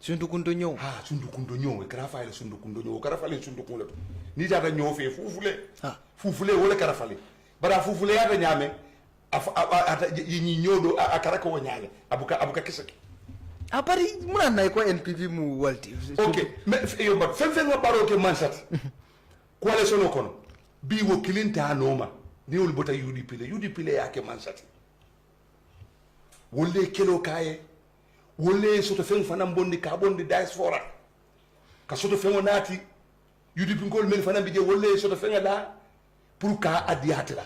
sundu kunto ñew ha sundu kunto ñew kara faale sundu kunto ñew kara faale sundu kunto ni tata ñew fe fufule wala kara faale bara fufule ya ñame ata yi ñodo akara ko ñale abuka keseke bari muna nay ko NPP mu walti ok mais yo ba fen nga baro ke mansat coalition kono bi wo kilinta noma ni wol bota UDP le yake mansat wolle kelo kaye wolle soto fen fanam bondi ka bondi diaspora ka soto fen nati UDP ngol men fanam bije wolle soto fen la pour ka adiatla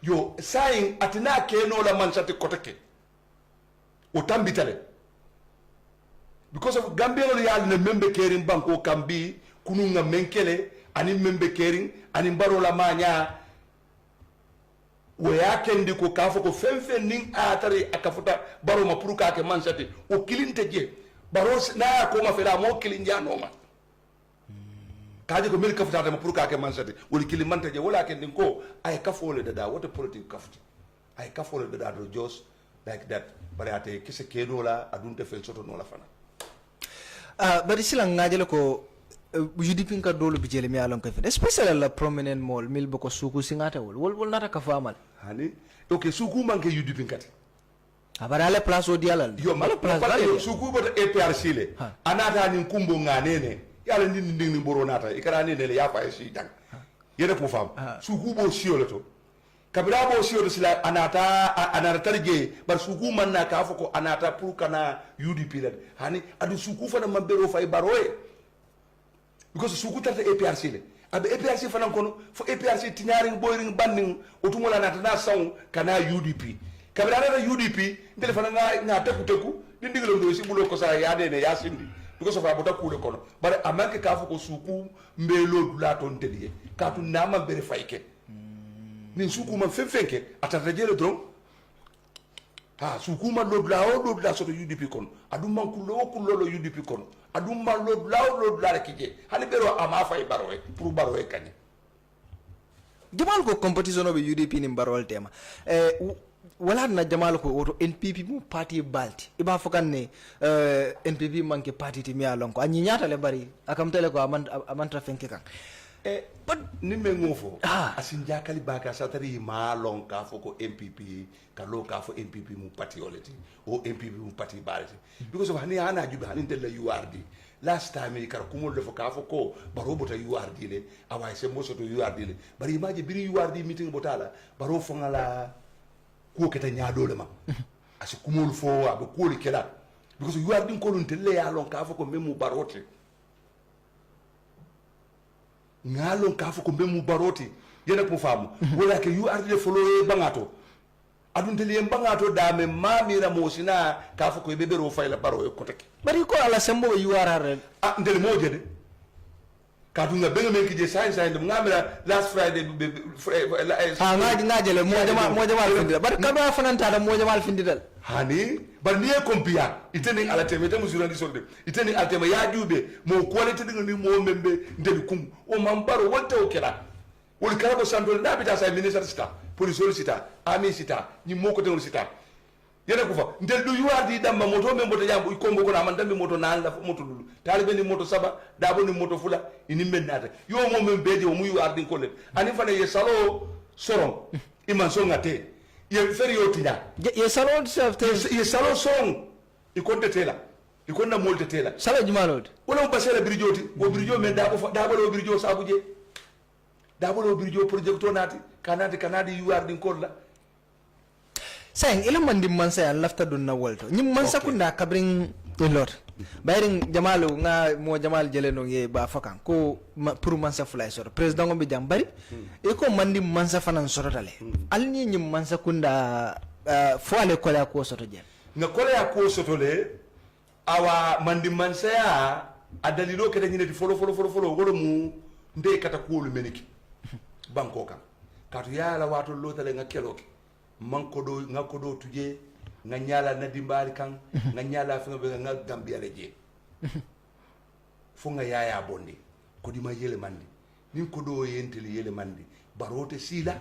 yo sayin atina keno la mansat kotake o tambitale because of Gambia lo yal ne membe kering banko kambi kununga menkele ani membe kering ani baro la manya we yakendi ko kafo ko femfen ning atari akafuta baro mapuruka ke mansati o kilinte je baro na ko ma fela mo kilinja noma kaje ko mel kafuta de mapuruka ke mansati woli kilimante je wala kendi ko ay kafole da wote politique kafuta ay kafole da do just like that bare ate kise kedo la adunte fel soto no la fana bari sila ngajele ko UDP ka dolu bijele mi alon ka fi especially la prominent mall mil boko suku singata wol nata ka famal hani okay suku manke UDP kati abara le place o dialal yo mala place suku bota APRC le anata ni kumbo nganene yalla ni boro nata ikara ne le ya fa si dang yere ko fam suku bo siolo to kabira bo siolo sila anata tarje bar suku manna ka foko anata pour kana UDP le hani adu suku fa na mambero fay baroye because suku tata APRC le abe APRC fa nan kono fo APRC tinyari boyring banding otumola nata na saw kana UDP kabira na UDP ndele fa na teku dindigelo ndo si bulo ko sa ya de ne ya sindi because of abota kule kono bare amanke ka foko suku mbelo dula ton teliye ka tu nama bere fayke ni suku man fenfenke atata jele dron suku man lodla soto UDP kono adum man kullo UDP kono adum man lodla kije hani bero ama fay baroe pour baroe kany jamal ko competition be UDP ni barol tema wala na jamal ko woto NPP mu party balti iba fokan ne NPP manke party ti mi alon ko anyi nyata le bari akam tele ko amanta fenke kan but ni me ngofo asin jakali baka satari malon ka foko MPP ka lo ka fo MPP mu party oleti o MPP mu party balti because of hani ana jubi hani tele URD last time ni kar kumol defo ka foko baro bota URD le awai se moso to URD le bari imaje biri URD meeting botala baro fongala ko keta nyaado le ma asi kumol fo abe ko le kela because URD ko lon tele ya lon ka foko memu barote ngalon ka foko memu baroti yena ko famu wala ke URD le folo e bangato adun tele bangato dame mamira mosina ka foko e bebero fayla baro e koteke bari ko ala sembo URR ndel moje de ka dunga benga men kije science ndum ngamira last Friday ngajele mo jama findida bari kaba fananta da mo jama findidal hani bar niye kompia iteni ala temete musura ndi solde iteni altema ya jube mo quality dinga ni mo membe ndeli kum o mambaro wonte o kera wol karabo sandol dabita sa minister sita police sita army sita ni moko te sita yene ko fa ndel du yuardi damba moto membo to jambu kombo ko na man dambi moto nan la moto lulu talibe ni moto saba dabo ni moto fula ini mennata yo mo membe o mu yuardi ko le ani fane ye salo soron iman so ngate ye feri yotinya ye salo safte ye salo song ikonde tela ikonda molte tela salo jumalod wala basela birjoti bo birjo men dabo lo birjo sabuje dabo lo birjo projecto nati kanadi yuardi ko la saying ila mandi mansa lafta dun na wolto nyim mansa kunda kabring lot bayring jamalu nga mo jamal jele no ye ba fakan ko pour mansa fulay soro president ngombe jam bari e ko mandi mansa fanan soro tale alni nyim mansa kunda fo ale kola ko soto je nga kola ko soto le awa mandi mansa ya adalilo kede nyine di folo wolo mu nde kata ko lu meniki banko kan katu ya la wato lotale nga keloke manko do tuje nga nyala na dimbali kan nga nyala fi nga Gambia le je fo nga yaya bondi ko di ma yele mandi nin ko do yenteli yele mandi barote sila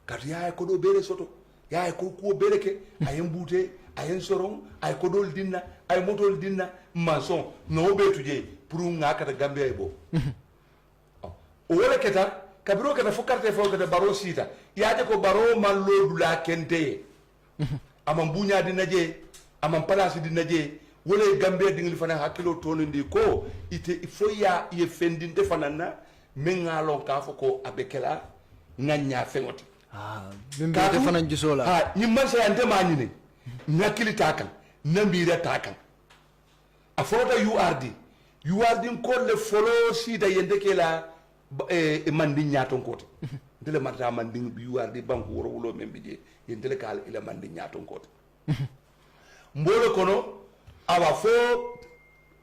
katu yaya ko do bere soto ya ko ko beleke ayen bute ayen soron ay ko dol dinna ay motol dinna maçon no be tuje pour ngaka da gambia bo o wala keta kabiro kata fukarte fo kata baro sita yaje ko baro man lodu la kente amam bunya dinna je amam place dinna je wala gambia dingli fana hakilo tonondi ko ite foya ye fendinde fanana mengalon ka fo ko abekela nganya fengoti bimbe te fanan jusola ha nyimman sa ante manine nakili takal nambira takal a fota URD ko le folo si da yende kela mandi nyaton kote dele marta mandi URD banku woro wulo membije yende kala ila mandi nyaton kote mbolo kono awa fo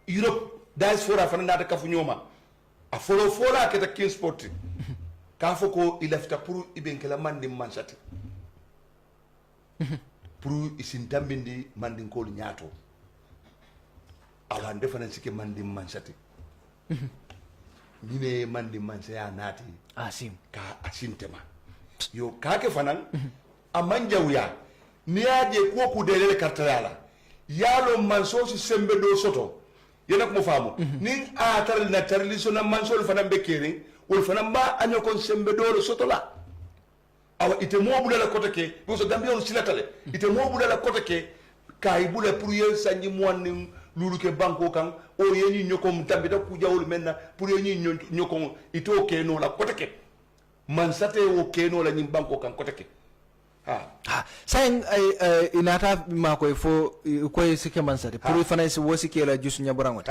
Europe diaspora fana nata kafu nyoma a folo fola keta kin sport ka fo ko ilafta pour ibenkela mandi mansati pour isin tambindi mandi ko nyaato awa defana sike mandi mansati mine mandi mansaya nati asim ka asintema yo kake fanan amanjawya niaje ko ku delele kartala yalo manso si sembe do soto yena ko famu nin a taral na tarliso na manso fanan be kere wol fanan ba anyo kon sembe do soto la awa ite mo bula la kotake bo so gambia on silatale ite mo bula la kotake kay bula pour yen sanji mo nin lulu ke banko kan o yeni nyoko mtambita ku jawul menna pour yeni nyoko ito ke no la kotake man sate o ke no la nyim banko kan kotake sayin inata ma ko fo ko sike man sate pour fana si wosi ke la jusu nyaburangot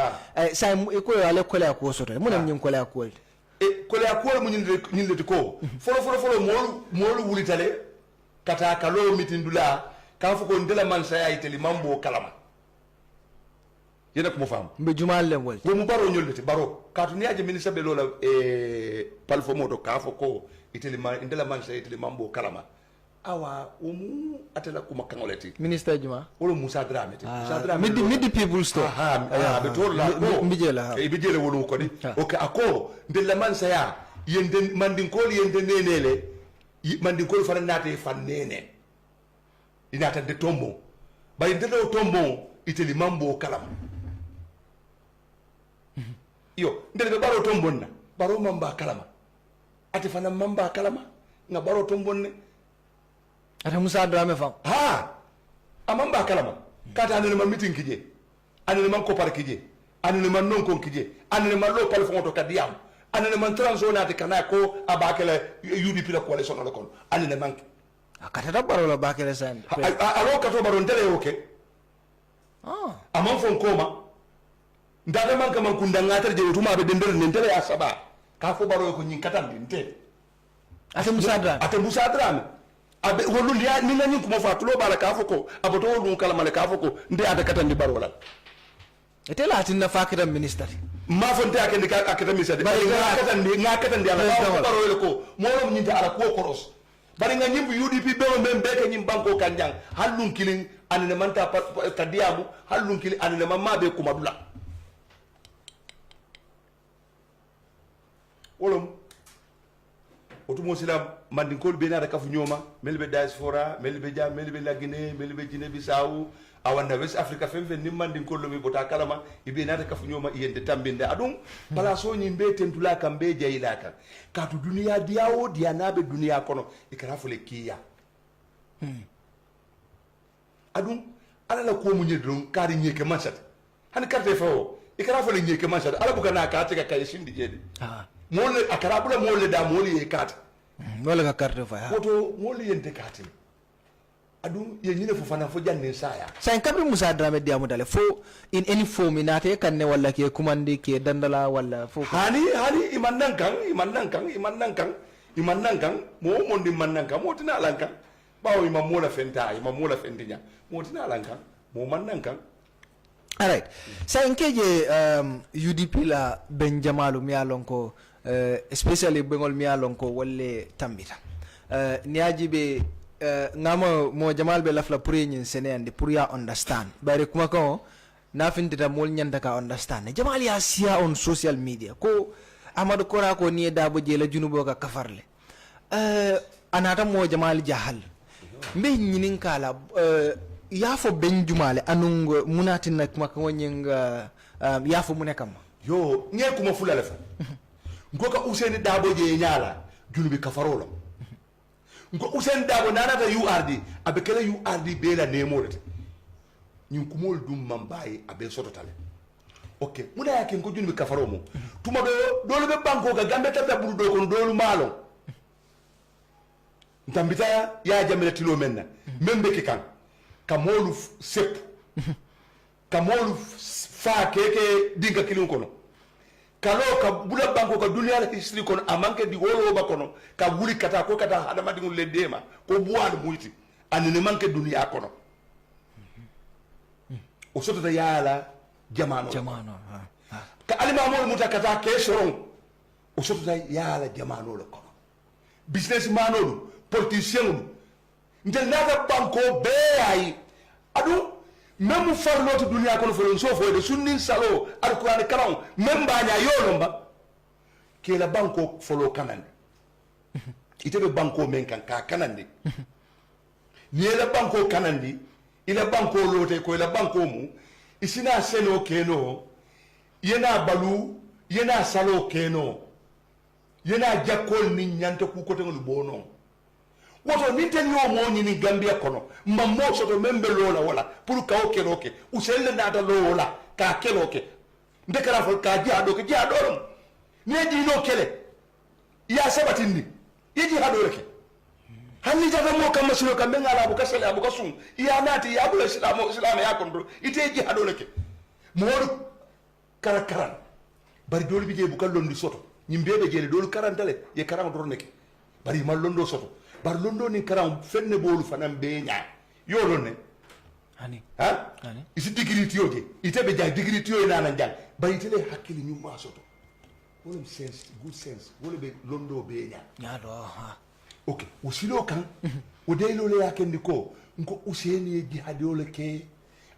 sayin ko ale ko la ko soto mo nem nyim ko la ko ko la ko mo nyinde ko folo molu wulitale kata kalo mitindula ka fo ko ndela man sa ay teli mambo kalama yena ko mo fam be jumal le wol wo mu baro nyollete baro katu ni aje ministre be lola palfo moto ka fo ko iteli man ndela man sa iteli mambo kalama awa umu atela kuma kangoleti minister juma wolo Musa Drame Musa Drame midi people store be tol la ko mbijela e bijele wolo ko di okay ako ndela man sa ya yende mandin ko yende nenele mandin ko fa nate fan nene inata de tombo bay ndelo tombo iteli mambo kalama yo ndele baro tombo na baro mamba kalama ati fana mamba kalama nga baro tombo ne ata Musa Drame fam amamba kalama kata anene man meeting kije anene man ko par kije anene man non kon kije anene man lo pal fonto kadiyam anene man transonate kana ko abakele UDP la coalition la kon anene man kata da baro la bakele san alo kato baro ndele oke amam fon koma ndade man kam kunda ngatar je tuma be dendere ndele asaba ka fo baro ko nyin katam dinte ata Musa Drame abe wolu liya ni nani kuma fa tulo bala ka foko abato wolu kala male ka foko nde ada katan di barola ete latin na fakira minister ma fonte akende ka akata minister ba nga katan di ala barola ko molo nyinta ala ko koros bari nga nyimbu UDP be men be ka nyim banko kanjang halun kilin anene manta kadiamu halun kilin anene mamma be kuma dula wolom otumo sila mandinkol be na kafu nyoma melbe diaspora melbe jam melbe la Guinée melbe Guinée Bissau awana West Africa femfe ni mandinkol lo mi bota kalama ibe na kafu nyoma yende tambinde adum bala so nyimbe tentula kambe jayilaka katu dunia diawo dianabe dunia kono ikarafule kiya adum ala la ko munye dum kari nyeke mansat han carte fo ikarafule nyeke mansat ala bukana ka teka kay sindi jede mole akarabula mole da mole ye kata mole ka carte fa woto mole yente kati adu ye nyine fo fana fo janne saya sain kabri Musa Drame diamu dale fo in any form inate kanne walla ke kumandi ke dandala walla fo hani imannan kan mo mondi mannan kan mo tina lankan bawo imam mola fentinya mo tina lankan mo mannan kan. All right. Sain keje UDP la Benjamalu mialonko especially bengol mialonko wolle tambita niaji be ngama mo jamal be lafla pour yin sene andi pour ya understand bare kuma ko na findita mol nyanda ka understand jamal ya sia on social media ko Amadou Kora ko ni dabo je la junubo ka kafarle anata mo jamal jahal mbe nyinin kala yafo ben jumale anung munatin nak makawanyeng yafo munekam yo nge kuma fulale fa ngoka Usaini Dabo je nyala junubi kafarolo ngo Usaini Dabo nanata URD abekele URD bela nemorete ñun kumol dum mambayi abe sototale ok muna yake ngo junubi kafaromo tuma do be banko ga gambe tata buru do kon dolu malo ntambita ya jamele tilo menna membe ke kan kamolu sep kamolu fa keke dinga kilun kono kalo ka bula banko ka dunia la history kono amanke di wolo ba kono ka wuli kata ko kata adama dingul le dema ko buwal muyti anene manke dunia kono o soto da yala jamano ka alima mo mutakata ke soron o soto da yala jamano le kono business manolu politicien ndel nata banko be ay adu même farloto dunia kono fo so fo de sunnin salo alquran karam même baña yolomba ke la banko folo kanande itebe banko men kan ka kanande ni la banko kanandi ila banko lote ko ila banko mu isina seno keno yena balu yena salo keno yena jakol ni nyante ku ko tengul bono woto ni ten yo mo ni Gambia kono mammo soto membe lola wala pour ka oke roke uselle nata lola ka keloke ndekara fol ka jaado ke jaadorom ne di no kele ya sabatindi yiji hadoreke hanni jaga mo kam masulo kam ngala bu kasale abu kasum ya nati ya bu islam ya kondo ite ji hadoreke modu karakaran bari dolu bi je bu kallon di soto nyimbe be jele dolu karantale ye karam do neke bari mal londo soto bar londo ni karam fenne bolu fanam be nya yolo ne ani ha ani isi degree tiyoje itebe jang degree tiyo nana jang bari tele hakkili ñu ma soto wolum sense good sense wole be londo be nya nyado ha ok usilo kan o deylo le yakendi ko nko Usaini jihadole ke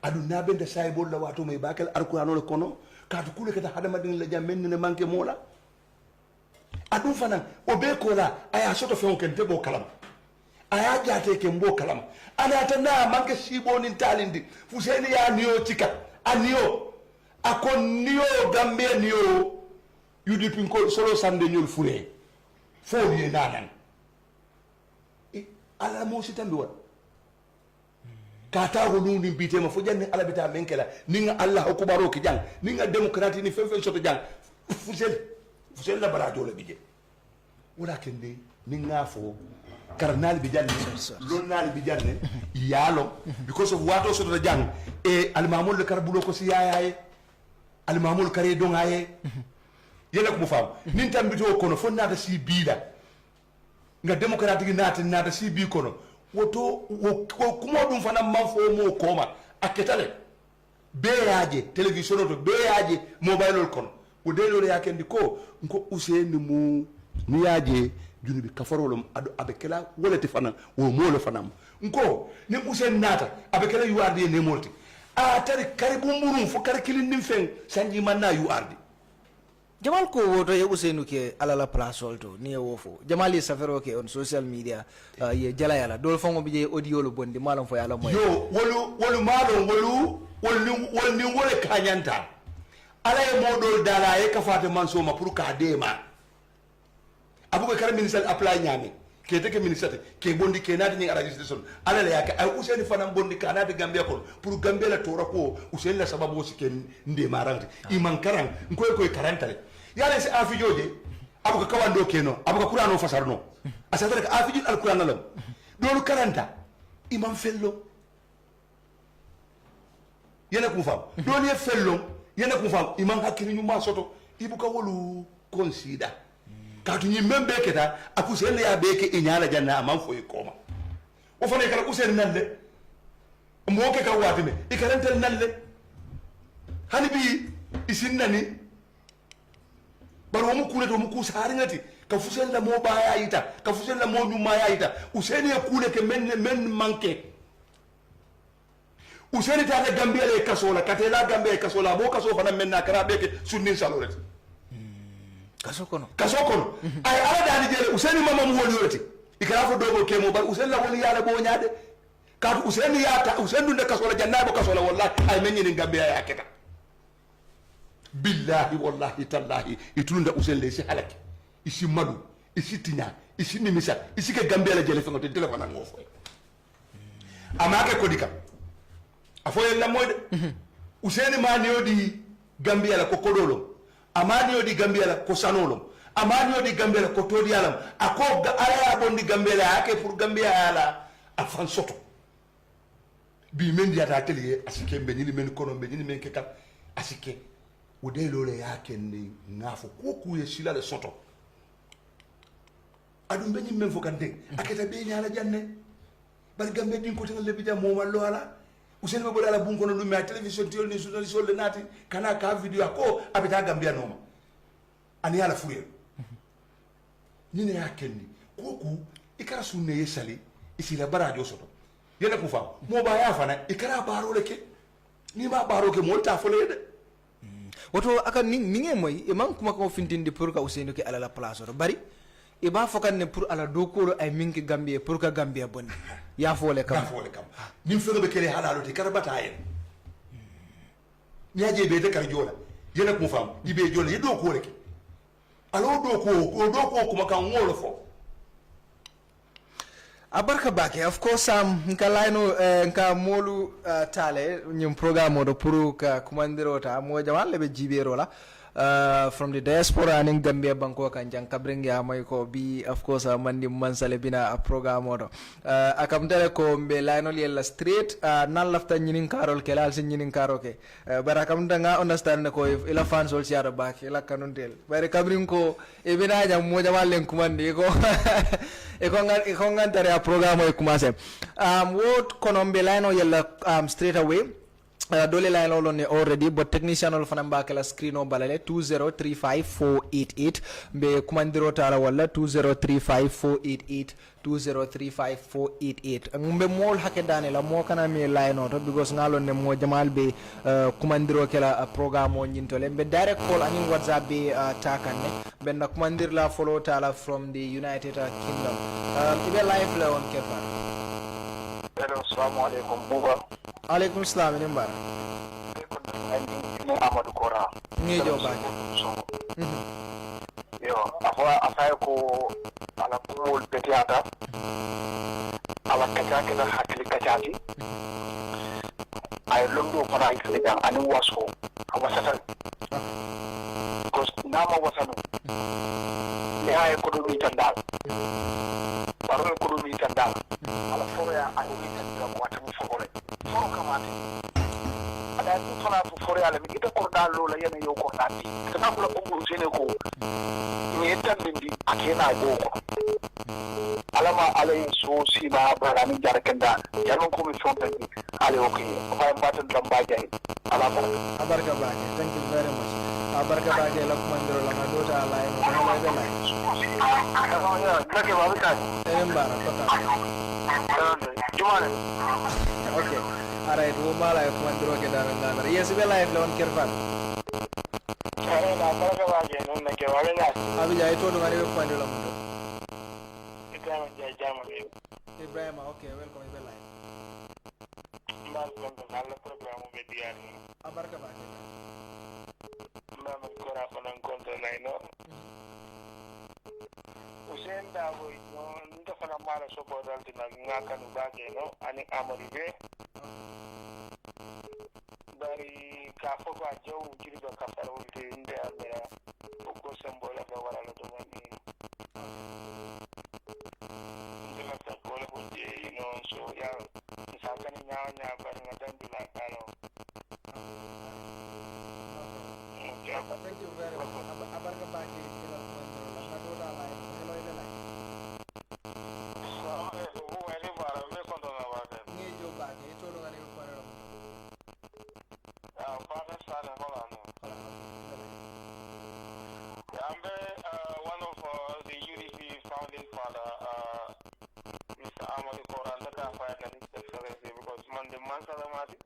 adu nabende saybol la wato may bakal alquran le kono ka to kule kata hadama din la jam men ne manke mola adu fana o be ko la aya soto fe on ken tebo kalam aya jate ke mbo kalam ana tana manke sibo nin talindi Usaini ya niyo tika aniyo akon niyo gambe niyo UDP ko solo sande nyol fure fo ni nanan ala mo sitambi wat kata ko lundi bitema fo janne ala bita menkela ninga Allah ko baro ki jang ninga demokrati ni fefe soto jang fusel la barajo le bije wala kende ninga fo karnal bi janne lonnal bi janne yalo because of wato soto jang e al mamul le karbulo ko si yayaye al mamul kare don aye yela ko mo fam nin tambito kono fo nata si biida nga demokratiki nata si bi kono woto kuma dum fana manfo mo koma aketale beyaje television to beyaje mobile kono o de lo yakendi ko nko Usaini mu ni yaje junubi kafarolum adu abekela wolete fana wo molo fana nko ni Usaini nata abekela URD ne molti a tari karibu murum fo kar kilin fen sanji manna URD Jamal ko woto ye Usainu ke alala place olto ni wofo Jamal ye safero ke on social media ye jala yala dol fango bije audio lo bondi malon fo yala moy yo wolu malon wolu wole kanyanta ala ye modol dala ye kafate manso ma pour ka dema abuko kar ministre apply nyame ke teke ministre ke bondi ke nati ni registration ala la yaka ay Usaini fanam bondi kana de Gambia ko pour Gambia la tora ko Usaini la sababu siken nde marante iman karang ngoy karantale yale se afijoje abuka kawando keno abuka kurano fasarno asatare ka afijil alquran lam dolu karanta imam fello yana ku fam dolu ye fello yana ku fam imam hakini ñu ma soto ibuka wolu consider ka tu ñi membe keta akuse le ya beke inyala janna amam fo koma o fane kala Usaini nalle mo ke ka watime ikarantel nalle hani bi isinnani baro mu kule to mu kusari ngati ka fusen la mo baya ita ka fusen la mo nyuma ya ita Usaini ya kule ke men manke Usaini ta da Gambia le kasola katela Gambia kasola bo kaso fana men na kara beke sunnin saloret kaso kono ay ala dani jele Usaini mama mu woni weti ikara fo dogo kemo bar usen la woni yala bo nyaade ka usen yata usen dunde kasola jannabo kasola wallahi ay menni ni gambia ya keta billahi wallahi tallahi itulunda usen le si halaki isi madu isi tinya isi nimisa isi ke gambia la jele fengote telephone ngofo amake kodika afoye la moyde usen ma niodi gambia la ko kodolo amani odi gambia la ko sanolo amani odi gambia la ko todi alam ako ala bondi gambia la ake pour gambia ala afan soto bi men dia ta atelier asike be ni men kono be ni men ke kal asike o de lole yake ni ngafo koku ye sila le soto adum be ni men fokande aketa be nyala janne bar gambia din ko tan le bi jam mo wallo ala usen be bola bun kono dum ma television tiol ni journalist le nati kana ka video ko abita gambia noma ani ala furiel ni ne yakenni koku ikara sunne yesali isi la barajo soto yene ku fa mo ba ya fana ikara baro leke ni ma baro ke mo ta fole de woto aka ni nge moy e man kuma ko fintindi pour ka useni ke ala la place do bari e ba fokan ne pour ala do ko ay minki gambie pour ka gambia bon ya fole kam nim fere be kele halalo te karabata en ni aje be de kar jola yene ku fam ibe jola yedo ko leke alo do ko kuma kan wolo fo abarka bake of course nka laino nka molu tale nyum programme do pour ka kumandiro ta mo jamal le be jibero la from the diaspora and in Gambia banko kan jang kabring ya may ko bi of course mandi mansale bina a programme do akam tele ko be laino la street nan lafta nyinin karol ke lal sin nyinin karo ke barakam nga understand ko ila fan sol siara bak ila kanun del bare kabring ko e bina jam mo jamal len kumandi ko e ko ngan tare a programme e commencer wot kono be laino straight away dole line lolo ne already but technician ol fana mbake la screen o balale 2035488 be kumandiro tala wala 2035488 2035488 ngumbe mol hake dane la mo kana mi line o to because ngalo ne mo jamal be kumandiro kala programme o nyintole be direct call ani whatsapp be takanne be na kumandir la follow tala from the United Kingdom ibe live la on kefa. Hello, assalamu alaikum buba. Alaikum salam ni mbara. Ni Amadou Kora. Ni jo ba. Yo, afay ko ala kumul petiata. Ala kacake na hakili kacati. Ay londo fana ikali jang ani waso awasatan. Because nama wasanu. Ni ay ko do tandal. Baro ko do tandal. Ala foro ya ani tandal wata mu foro. Foro kamate. Ada tu fana foro ala mi ita ko dalo la yana yo ko dati. Kana kula umbu sene ko. Ni tandindi akena boko. Alama alay so sima barani jarakenda. Yanon ko mi fonta ni. Ale okay. Fa mbatan lambaja. Ala abarka ba. Thank you very much. Abarka ba ke la kumandiro la madota ala ino ala be la. Ya, nake ba ka. Mbara tota. Jumane. Okay. Alright, wo mala kumandiro ke dara ngana. Yes be live la on kerfan. Ara na abarka ba ke non nake wa be la. Abi jay to do ngari be kumandiro la mundo. Ibrahim, okay, welcome to live. Mbal ko na programme be diani. Abarka ba ke. Mama kora fana konto naino. Usen dawo no ndo fana mala sopo dalti na ngaka no bage no ani amari be. Dari ka foko ajo jiri do ka fara ulti inde amera ko sembola ga wala do mani. Ndela ta ko le bonje no so ya sakani nya bar ngadan bila kalo. Thank you very much. Abarka ba ke kila kumandiro la madota ala ino. Hello ile la. One of the UDP founding father, Mr. Amadou Kora, because Monday Mansalamati.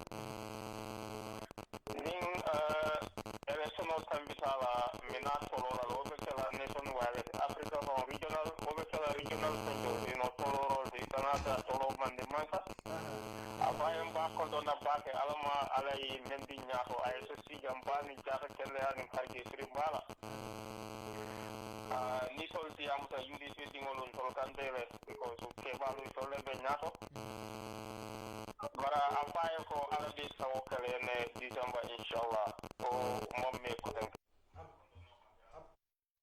Ning election of Sambisala, Minat Polola, Oversella nationwide, Africa from regional, Oversella regional center, mata tolo mande manka abayam ba ko do na bake alama alay mendi nyaako ay so si jambani jaka kelle ani karje sri mala ni sol si amusa yudi si dingolun tol kandere because ke balu tolle be nyaako bara abaye ko arabi sawo kale ne December inshallah o momme ko den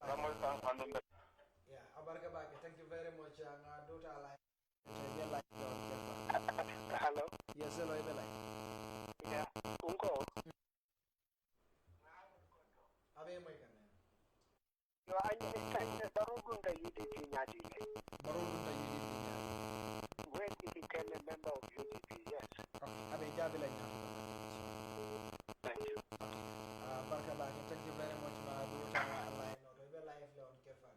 ramal tan ando yeah abarka bake thank you very much nga dota ala hello yes hello ibelay yeah unko abe moy kan yo anyi tan darudun da UDP nyaati darudun da UDP when he became a member of UDP yes abe jabe la nyaati thank you barka bake thank you very much ma dota ala no do be live le on kefan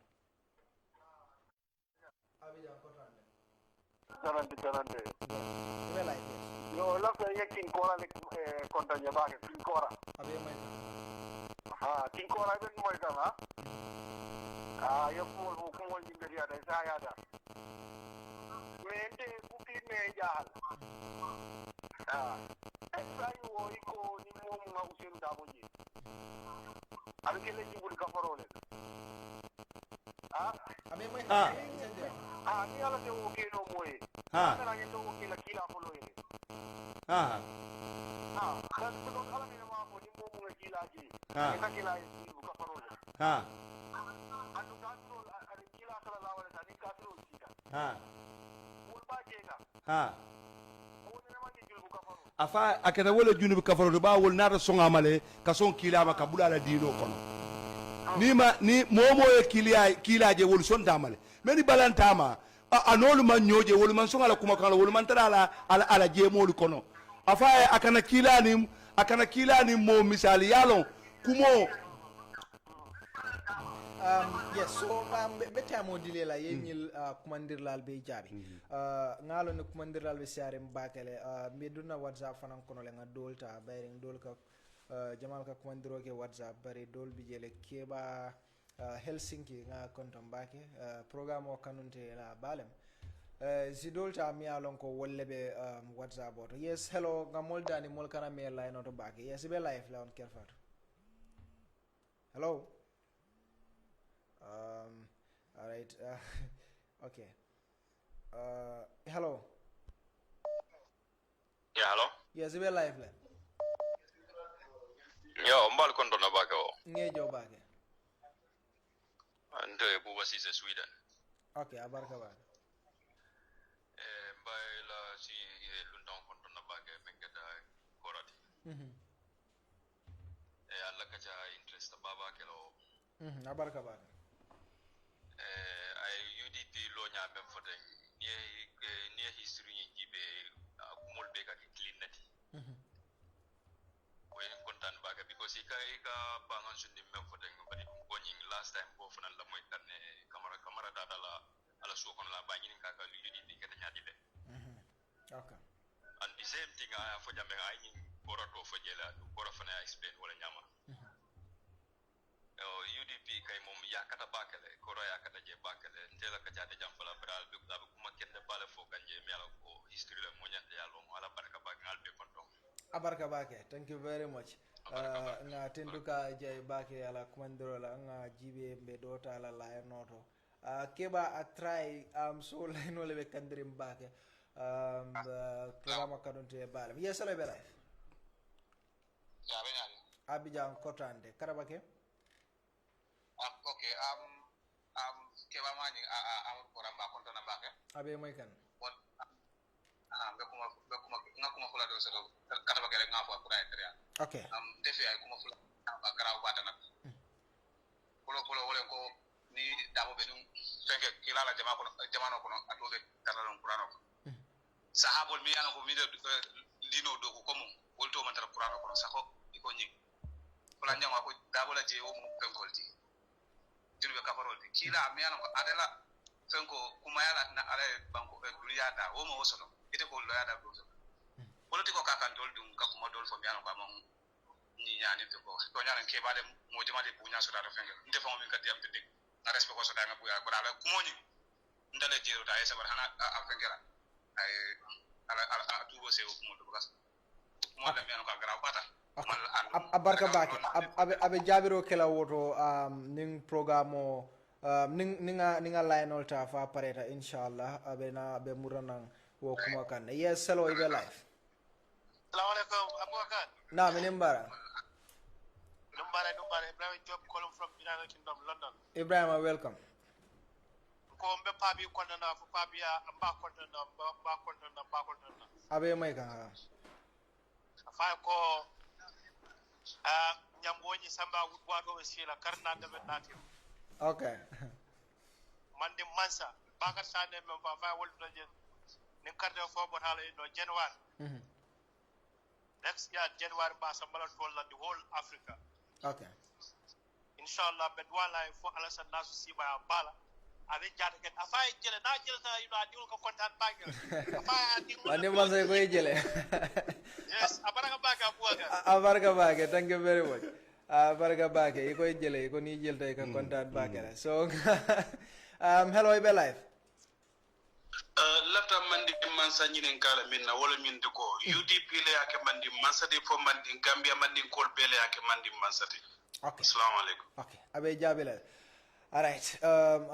abi jam ko tan Tarante. Belay. Yo la fe yakin ko la kontañe baake kin kora. Abe may. Ha, kin kora ben moy kama. Ah, yo ko mo jingari ada saya ada. Mente ku kin me jahal. Ah. Sai wo iko ni mom ma usiru da boji. Abi kele jibul ka farole. Ah, abe may. Ah, ni ala te wo kino moy. Ah. Ana ngi to wo kila kila folo ni. Ah. Ah, kan ko ala ni ma ko ni mom nga kila ji. Ah. Ka kila ji bu ka farole. Ah. Anu kasro ari kila sallallahu alaihi wasallam kasro sita. Ah. Wol ba jena. Ah. Woni na ma ngi jul bu ka farole. Afa akata wala junubi kafaro ba wol nata songa male ka son kilama ka bulala dino kono. Ni momo e kilaje wol son tamale. Meni balantama anolu man nyoje wol man songa la kuma kala wol man tara ala je molu kono. Afa akana kilani mo misali yalon kumo yes so beta mo dile la yenyil commander lal be jabi ngalo ne commander lal be siare mbakele me duna whatsapp fanan kono le nga dolta bayring dol ka jamal ka commander ke whatsapp bare dol bi jele keba Helsinki nga konto mbake programme o kanunte la balem zidolta mi alon ko wollebe whatsapp bot yes hello nga moldani mol kana me line to bake yes be live la on kerfat hello all right okay hello yeah hello yes be live la yo mbal konto na bake o ngejo bake and buba sise Sweden okay abarka ba mbay la si lundon konto na bake mengeta korati alla kacha interest baba kelo abarka ba ay UDP lo nya mem foten ni history ni jibe kumol be ka clean nati way kontan baga because ika bangan sundi mem foten bari ko nyin last time bo fanal la moy tan kamara dada la ala su kon la banyi ka ka UDP ka nya dibe okay and the same thing I for jambe ay nyin borato fo jela du bora fana explain wala nyama UDP kay mom yakata bakale koro yakata je bakale ntela ka jade jam fala bral be da kuma kende bale fo kanje mi ala ko history la mo nyande yalo ala barka ba ngal be konto abarka bake thank you very much nga tenduka jay bake ala komandoro la nga jibe be dota la la noto keba a try so line wala be kandrim bake programa kadonte bale yes ala be live ya be nyali abidjan kotande karabake okay keba mani ko ramba konto na bake abe moy kan be kuma fula do so kata bakere ngafo ko ay tere okay defi ay kuma fula graw bata nak ko wala ko ni dabo be dum fenke kilala jamano ko atobe taralon qur'ano ko sahabol mi yana ko mi de lino do ko mum wolto man tar qur'ano ko sako iko nyi fula nyama ko dabo la je o mu penkolti jurbe kafarol kila mi yana ko adela fenko kuma yala na ale banko duniya da o mo wosono ite ko lo yada do politiko ka kan dol dum ka kuma dol fo mi yana ko amon ni nyani to ko to nyana ke bade mo jomade bunya so da to fenga nte famo min ka diam te na respect ko so da nga buya ko dala kumo ni ndale jero da esa bar hana a fengera ay ala tubo se ko mo parce que mo da men ko graw bata abarka bake abe jabiro kela woto ning programo ninga line ta fa pareta inshallah abe na be muranan wo kuma kan yes hello ibe live assalamu alaikum abubakar na minimbara Ibrahim Job calling from United Kingdom London Ibrahim welcome ko mbe pabi kondana fu pabi ya mba kondana abe mai kan fa ko nyamboñi samba wato be sila karna de nati okay mande mansa bakar sane mem fa wol do je ni carte fo bo hala no January next year January ba sambala tolla the whole Africa okay inshallah be wala fo ala sa nasu siba bala ave jata ken afay jele na jele ta yu na diul ko kontan bagel afay diul ane mansa ko jele yes abaraka baga buaga abarka bake thank you very much abarka bake iko jele iko ni jelta ka kontan bagel so hello ibe live lafta mandi mansa nyinen kala minna wala min de ko UDP le yake mandi mansa de fo mandi Gambia mandi kol bele yake mandi mansa de okay assalamu alaikum okay abe jabila alright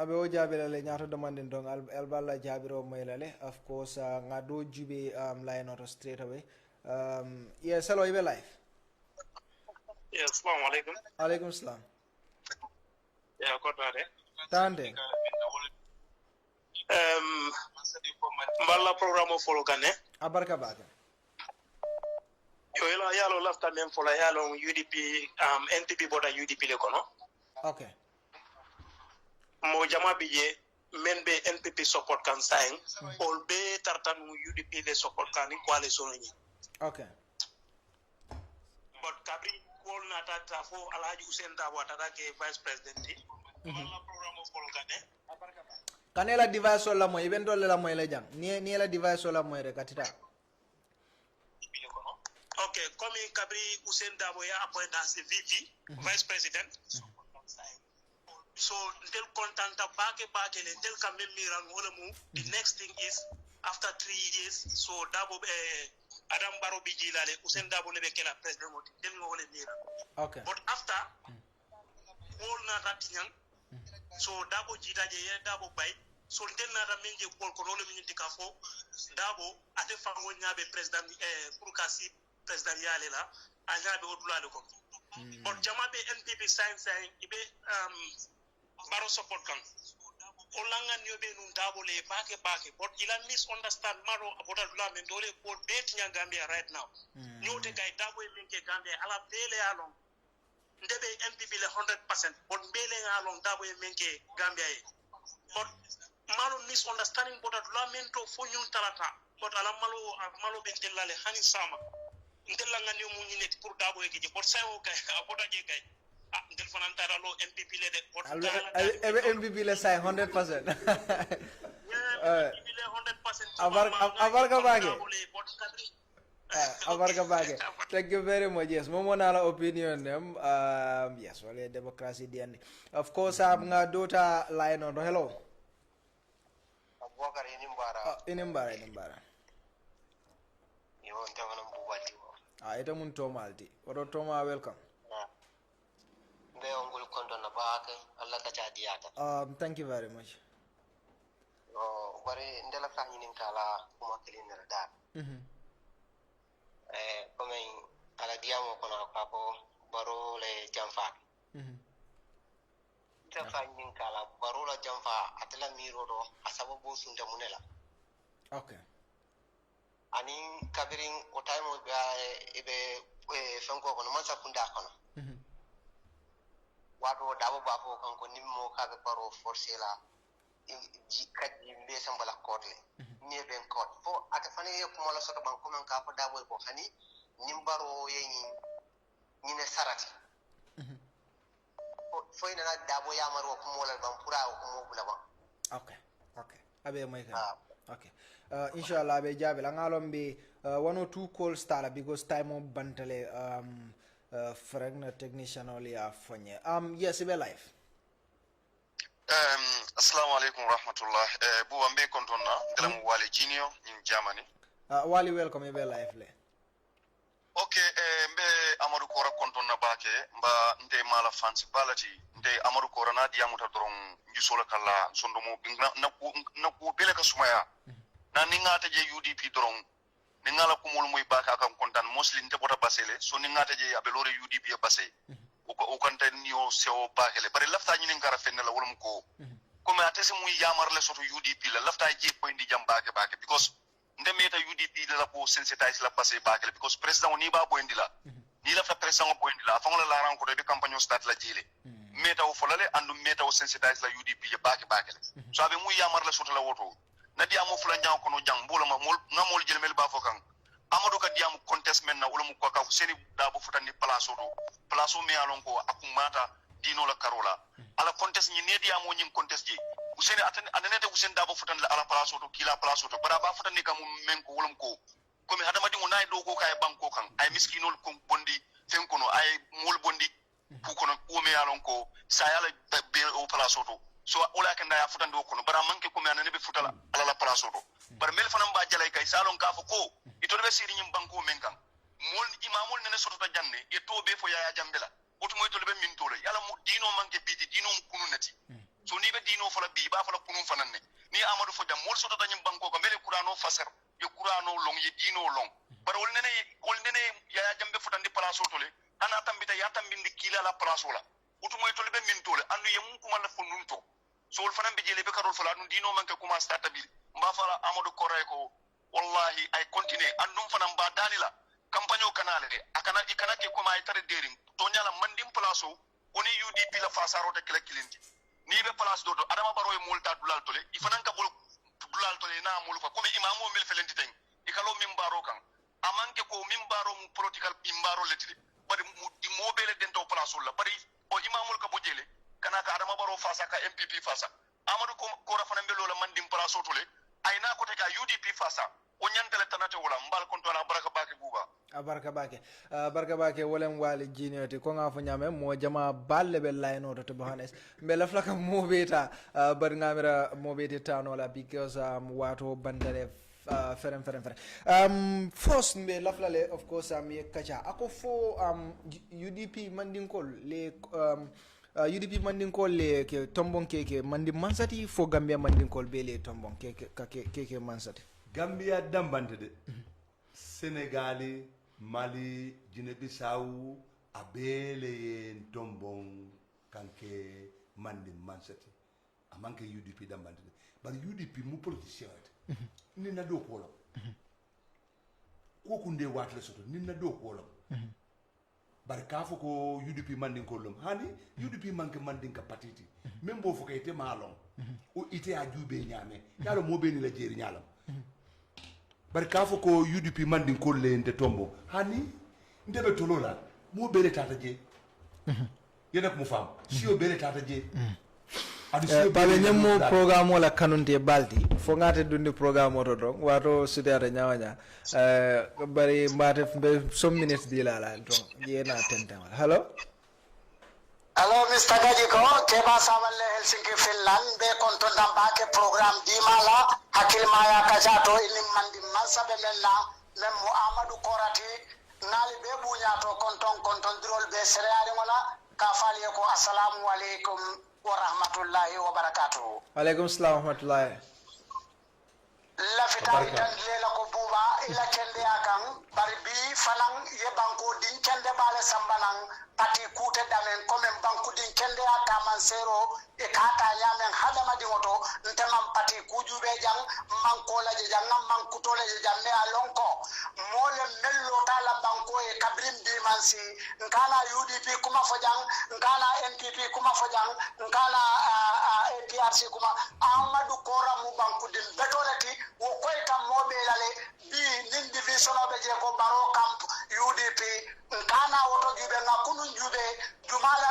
abe o jabila le nyaato demanding dong alballa jabiro maylale of course ngado jube line auto straight away yes hello ibe live yes assalamu alaikum alaikum salam ya ko tare tande mballa programme folo kane abarka baga yo yalo lafta men fola yalo UDP NPP boda UDP le kono okay mo jama biye men be NPP support kan sign all be tartan UDP le support kan coalition ni okay but kabri kol na tata fo Alhaji Hussein Dabo tata ke vice president mballa programme folo kane abarka baga kanela device la moy ben dole la moy la jang ni la device la moy re katita okay comme kabri Hussein Dabo ya appoint as VP vice president so del contenta bake le del kam miran wala mu the next thing is after 3 years so Dabo Adam Barrow bi jilale Hussein Dabo lebe kela president mo del no wala miran okay but after all na ratinyang so Dabo jitaje ye Dabo bay so del na da menje kol ko lolu min tika fo Dabo ate fango nyaabe president pour kasi president yale la anyaabe odulale ko but jamabe NPP science ibe Barrow support kan olangan yobe nun Dabo le bake but ila misunderstand maro about la men dole ko bet nya Gambia right now nyote kay Dabo e menke Gambia ala bele alon ndebe NPP le 100% but bele alon Dabo e menke Gambia e but malo misunderstanding but la men to fo nyun talata but ala malo be telale hani sama ndella ngani mu ñi net pour Dabo e ji but sayo kay abota je kay ndel fanan tara lo MPP le de but MPP le say 100% abarka bage abarka bage thank you very much yes momo na la opinion them yes wale democracy diane of course nga dota line on hello abubakar inimbara yo ntangana mbubati ita mun tomalti odo toma welcome be ongul kondo na baake Allah ka jadiyata thank you very much bari ndela fa ñinin kala kuma kilinira da comme ala diamo kono ko baro le jamfa fa ñinin kala baro la jamfa atela miro do asabo bo sunta munela okay ani kabirin o time be ebe fanko kono man sakunda kono wato Dabo bafo kanko nimmo kabe baro forcer la ji kaddi be sambala kotle ni ben kot fo ata fane ko mala soto ban ko man ka fa Dabo ko hani nimbaro yeni ni ne sarati fo ina na Dabo ya maro ko mola ban pura ko mo bula ban okay abe may ka okay inshallah be jabe la ngalombe 102 call star because time on bantale fragna technician only afonye yes be live Assalamu alaikum rahmatullah. Bu ambe kontonna ngalam wale jinio in Germany. Wali welcome be live le. Okay, mbe Amadou Kora kontonna bake mba nte mala fancy balati nte Amadou Kora na diamuta doron njusola kala sondomo na ku bele ka sumaya. Na ningata je UDP doron ningala kumul moy baka kan kontan muslim te bota basele so ningata je abelore UDP ya base. O kanta niyo sewo bakele bare lafta nyinin kara fenna la wolum ko comme atese muy yamar le soto UDP la lafta ji point di jam bake because nde meta UDP la ko sensitize la passé bakele because president ni ba point la ni lafta president point la fa ngala la ran ko de campagne start la jile meta o folale andu meta o sensitize la UDP ya bakele so abe muy yamar le soto la woto na di amo fula nyaaw ko no jang bola ma mol ngamol jël mel ba fokan Amadou ka diam contest men na wala mu ko ka seni dabo futani place o me alon ko akumata dino la karola ala contest ni ne diam woni contest ji useni anene usen dabo futani la ala place o kila place o bara ba futani kam men ko wala ko komi hadama di ngonay do ko kay banko kan ay miskinol ko bondi fen kono ay mol bondi fu kono o me alon ko sayala be o place o so ola kan da ya futandi o kono bara manke ko me anene be futala ala la place o bar mel fanam ba jalay kay salon ka fo ko itolbe siri nyim banko men kan mol imamul nene sotota janne e to be fo yaya jambela oto moy tolbe min tole yala mo dino manke biti dino kunu nati so ni be dino fala bi ba fala kunu fananne ni Amadou fo jam mol sotota nyim banko ko mele qur'ano fasar e qur'ano long ye dino long bar wol nene yaya jambe futandi place tole ana tambita ya tambindi kila la place wala oto moy tolbe min tole andu yem kuma la fo nunto so wol fanam be jele be karol fala dum dino manke kuma statabil mba fala Amadou Koray ko wallahi ay continue andum fanam ba dalila campagne o kanale akana ikana ke ko may tare dering to nyala mandim place oni UDP la fasaro te kala kilinti ni be place do adama baro e multa dulal tole ifanan ka bol dulal tole na mulu fa comme imamo mil felenti ten ikalo mimbaro kan amanke ko mimbaro mu political mimbaro letide bari di mobile den to place la bari o imamul ka bojele kana ka adama baro fasa ka MPP fasa Amadou ko rafana mbelo la mandim place tole ayna ko te ka UDP fasa o nyantale tanate wala mbal konto na baraka bake buba barka bake wolem wali jinioti ko nga fo nyame mo jama balle be layno to bohanes be la flaka mo beta bar ngamira mo beta tanola because wato bandare ferem first mbe laflale of course ye kacha ako fo UDP mandinkol le UDP mandinkol le ke tombon keke mandi mansati fo Gambia mandinkol be le tombon keke mansati Gambia dambante de Senegali Mali Guinée-Bissau abele tombon kanke mandi mansati amanke UDP dambante de bari UDP mu politicien ni na do ko ko kunde watle soto ni na do ko bari ka fo ko UDP mandin ko lom hani UDP manke mandin ka patiti même bo fo kayte malon o ite a jube nyame yalo mo be ni la jeri nyalam bari ka fo ko UDP mandin ko le nte tombo hani ndebe tolola mo be le tata je yena ko mo fam si o be le tata je pale nyammo programme wala kanunte baldi fo ngate dundi programme oto don wato sudare nyawanya bari mbate some minutes di la don yena tenten hello Mr. Gajiko keba samalle Helsinki Finland be konto dambake programme di mala hakil maya kajato ini mandi mansabe menna mem Amadou Korati nali be bunya to konton drol be sereari wala ka fali ko assalamu alaikum wa rahmatullahi wa barakatuh. Alaikum salam wa rahmatullahi. La fitari tan lela ko buba ila kende akang bari bi fanan ye banko din kende bale sambanan pati kute damen comme banko din kende akaman sero e kata nyamen hadama di moto ntemam pati kujube jang manko la je jang manko to la je jamme alonko mole mello tala banko e kabrim di mansi ngana UDP kuma fojang ngana NPP kuma fojang ngana APRC kuma Amadou Kora mu banko din betorati wo koyta mobe lale bi nin division obe je ko baro camp UDP nkana woto jube na kunu jube jumala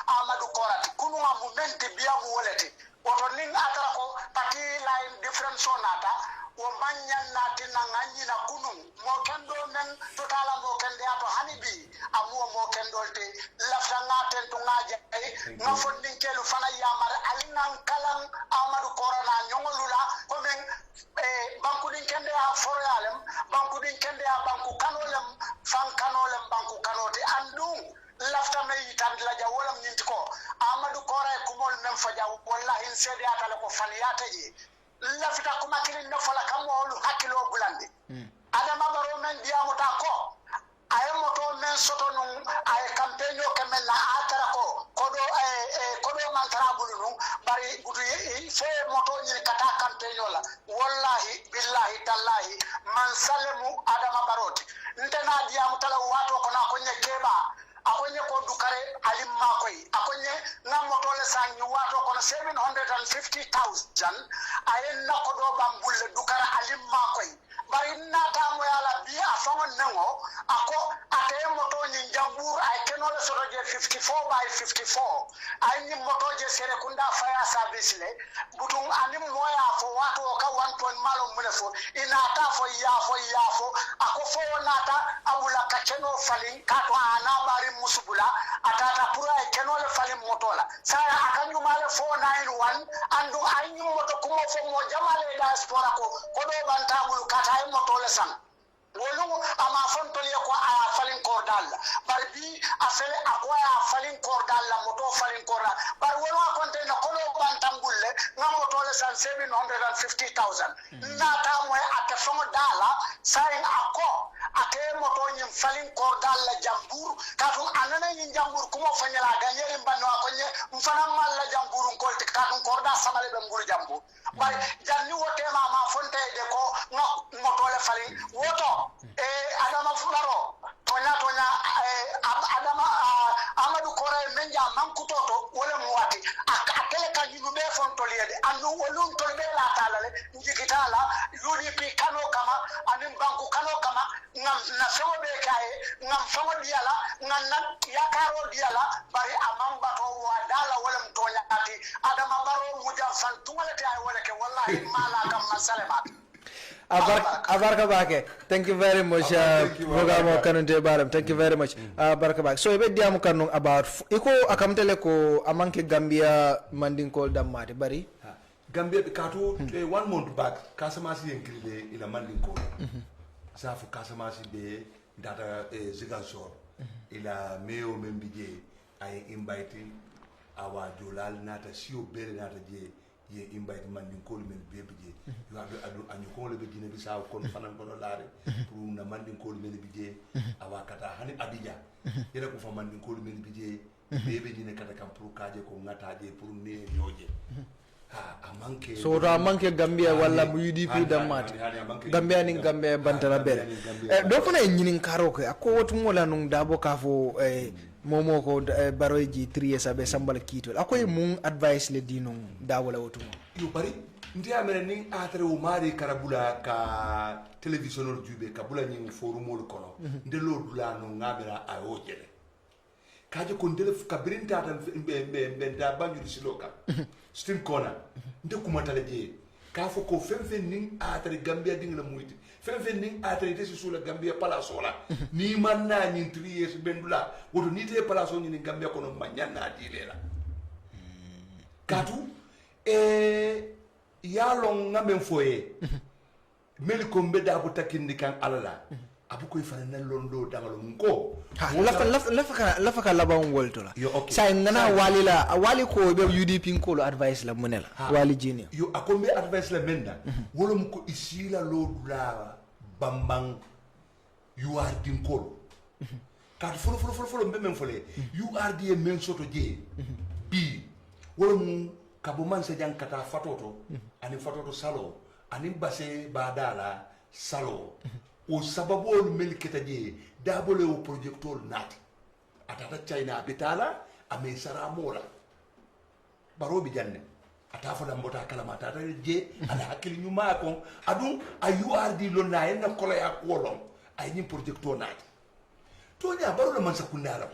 Amadou Korati kunu movement biya mu woleti woto nin atara ko party line different sonata wo manyan nati na nganyi na kunun mo kendo men totala mo kende ato hanibi amuwa mo kendo te lafta ngaten to ngaje nga fondin kelu fana yamar alingan kalang amadu korona nyongolula ko men banku din kende a foroyalem banku din kende a banku kanolem fan kanolem banku kanote andung lafta me yitan la jawolam nintiko amadu kora kumol men faja wallahi sede atale ko faniyata je lafta kuma kilin no fala kamolu hakilo bulande adama baro men diamuta ko ay moto men soto nun ay campaign o kemen la atara ko kodo kodo man tarabulu nun bari gudu fe moto ni kata campaign la wallahi billahi tallahi man salemu adama baroti ntena diamuta la wato ko na ko nyekeba akonye ko dukare alimma koy akonye ngamoto le sanyi wato ko 750,000 ayen nako do bambulle dukara alimma koy bari nata mo yala bi afawon nango ako ate moto ni jambur ay kenole soto je 54 by 54 ay ni moto je sere kunda fire service le butung anim moya fo wato ka 1 malo munefo inata fo yafo ako fo nata abula ka keno falin kato ana bari musubula atata pura e kenole falin motola saya akanyu male 491 andu anyu moto kumo fo mo jamale diaspora ko do bantabulu kata ay moto le sang wolu ama fonto le ko aya falin kordal bar bi afele akoya falin kordal la moto falin korda bar wolu akonte na ko do bantambulle ngam moto le sang 750,000 nata moy ate fongo dala sayin ako ate moto nyim falin kordal la jambur katu anana nyin jambur kuma fanyala ganyeri mbano akonye mfana malla jambur ko te katu korda samale be ngul jambur bar janni wote ma fonte de ko moto le falin woto adama fubaro tonya adama amadu kore menja mankutoto wala muwati akele ka yube fon toliede anu wolum tolbe la talale njikitala UDP kano kama anim banku kano kama ngam na fewo be kae ngam fewo diala ngam na yakaro diala bari amamba to wadala wala mtonya ati adama baro muja fantungale tay wala ke wallahi mala kam masalemat Abarka Bake, thank you very much. Mogamo Kanunte Baram, thank you very much. Barka Bake. So ebe diamu kanung about iko akamtele ko amanke Gambia manding call damate bari. Gambia katu 1 month back Kasamasi enkribe ila manding call. Safu Kasamasi be data Zigansor ila meo membije ay invite awa jolal nata sio bere nata je ye invite manding call men bebije you have anyu ko le be dina bi saw kon fanan ko laare pour na manding call men bije awa kata hani abija yele ko fa manding call men bije bebe dina kata kam pour kaje ko ngataje pour ne yoje ha amanke so ra manke Gambia wala mu UDP damate Gambia ni Gambia bantara bere do fana nyinin karo ko akko wotu mola nung dabo kafo momo ko baroji 3 sabe sambal kito akoy mun advice le dinong dawala wotu yo bari ndi amere ning atre o mari karabula ka televisionol jube kabula nying forumol kono nde lo dula no ngabera ayo jele kaje ko ndele kabrinta tan be da banjuri siloka stin kona nde kumatale je ka fo ko femfe ning atre Gambia dingla muyti femfe ning atre de sula Gambia palaso la ni manna nyin 3 years bendula woto ni te palaso ni Gambia kono manyanna dilela katu yalong ngamen foye meli ko mbeda bu takindi kan alala abu koy fana londo dangalo ko lafa ka labon woltola sai ngana wali ko be UDP ko lo advice la munela wali jini yo akombe advice la menda wolum ko isila lo dula bambang you are din ko ka folo mbem fole you are the men soto je bi wolum kabo man se jang kata fatoto ani fatoto salo ani base badala salo o sababol melketa je dabole o projectol nat atata China bitala ame saramola barobi janne ata foda mbota kala mata ta je ala hakili nyuma ko adu ayu ardi lonna en kola ya kolon ay ni projectol nat to nya baro man sakundala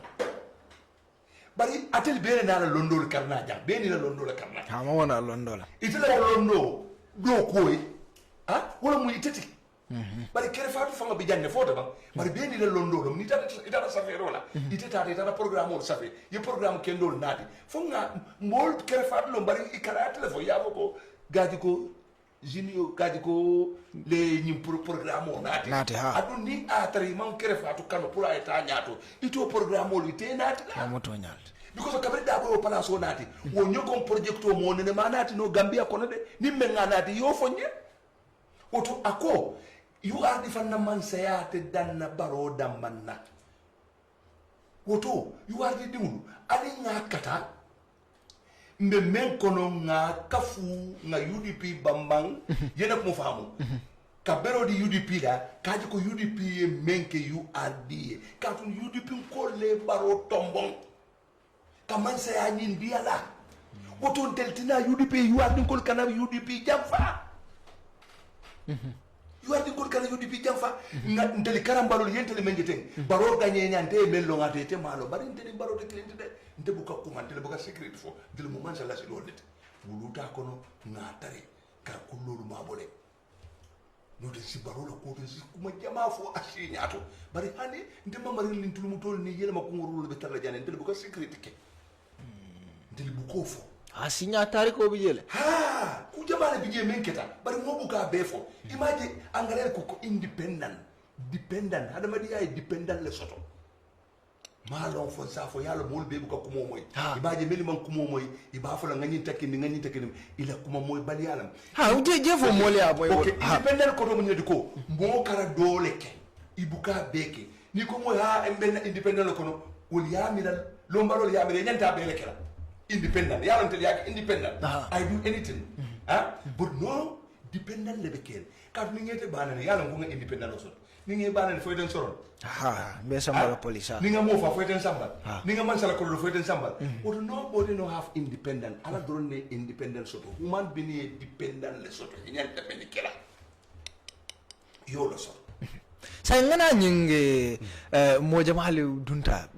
bari atel bere na la londol karna ja beni la londol karna ha ma wona londola itela londo do koy wala mu itati bari kere fatu fanga bi janne foto ba bari be ni le londo dum ni tata safero la itata programme o safe ye programme kendol nati fonga mol kere fatu lo bari ikara telefon ya ko gaji ko jinio gaji ko le nyim programme o nati adu ni atari man kere fatu kano pour eta nyato ito programme o ite nati la moto nyalta because kabri dabo o palace o nati wo nyoko project o mo ne manati no Gambia kono de ni menga nati yo fonye oto ako you are the man sayate danna baro damanna woto you are the dulu ali nga kata mbe men kono nga kafu nga UDP bambang yena ko famu ka bero di UDP la kaji ko UDP menke URD ka tun UDP ko le baro tombong ka man saya nyin biala woto deltina UDP URD ko kana UDP jamfa you are the good kana UDP jamfa ndeli karambalo yentele mengete baro ganye nyante mello ngate te malo bari ndeli baro de klente de ndebuka kuma ndeli buka secret fo ndeli mo manza la silolete wuluta kono ngatare ka kulolu mabole no de si baro la ko de si kuma jama fo ashi nyato bari hani ndema mari lintulu mutol ni yele makunguru be tala jane ndeli buka secret ke ndeli buko fo asinya tariko bijele ku jamale bije menketa bari mo buka befo imagine angale ko independent hada madi ay dependent le soto malon fo sa fo yalla mol be buka kumo moy ibaje meli man kumo moy iba fo la ngani takini ila kuma moy bal yalam je fo mol ya moy independent ko to mun ko mo kara dole ke ibuka beke ni ko moy emben independent ko no wol yamira lombaro yamira nyanta be lekela independent yalan tel yak independent I do anything but no dependent le bekel ka ni ngete banane yalan ko nga independent so ni ngi banane fo den soron be sambal police ni nga mo fa fo den sambal ni nga man sala ko fo den sambal but nobody no have independent ala drone independent so human being dependent le so nyanta ben kela yo lo so sa ngana nyinge mo jamale dunta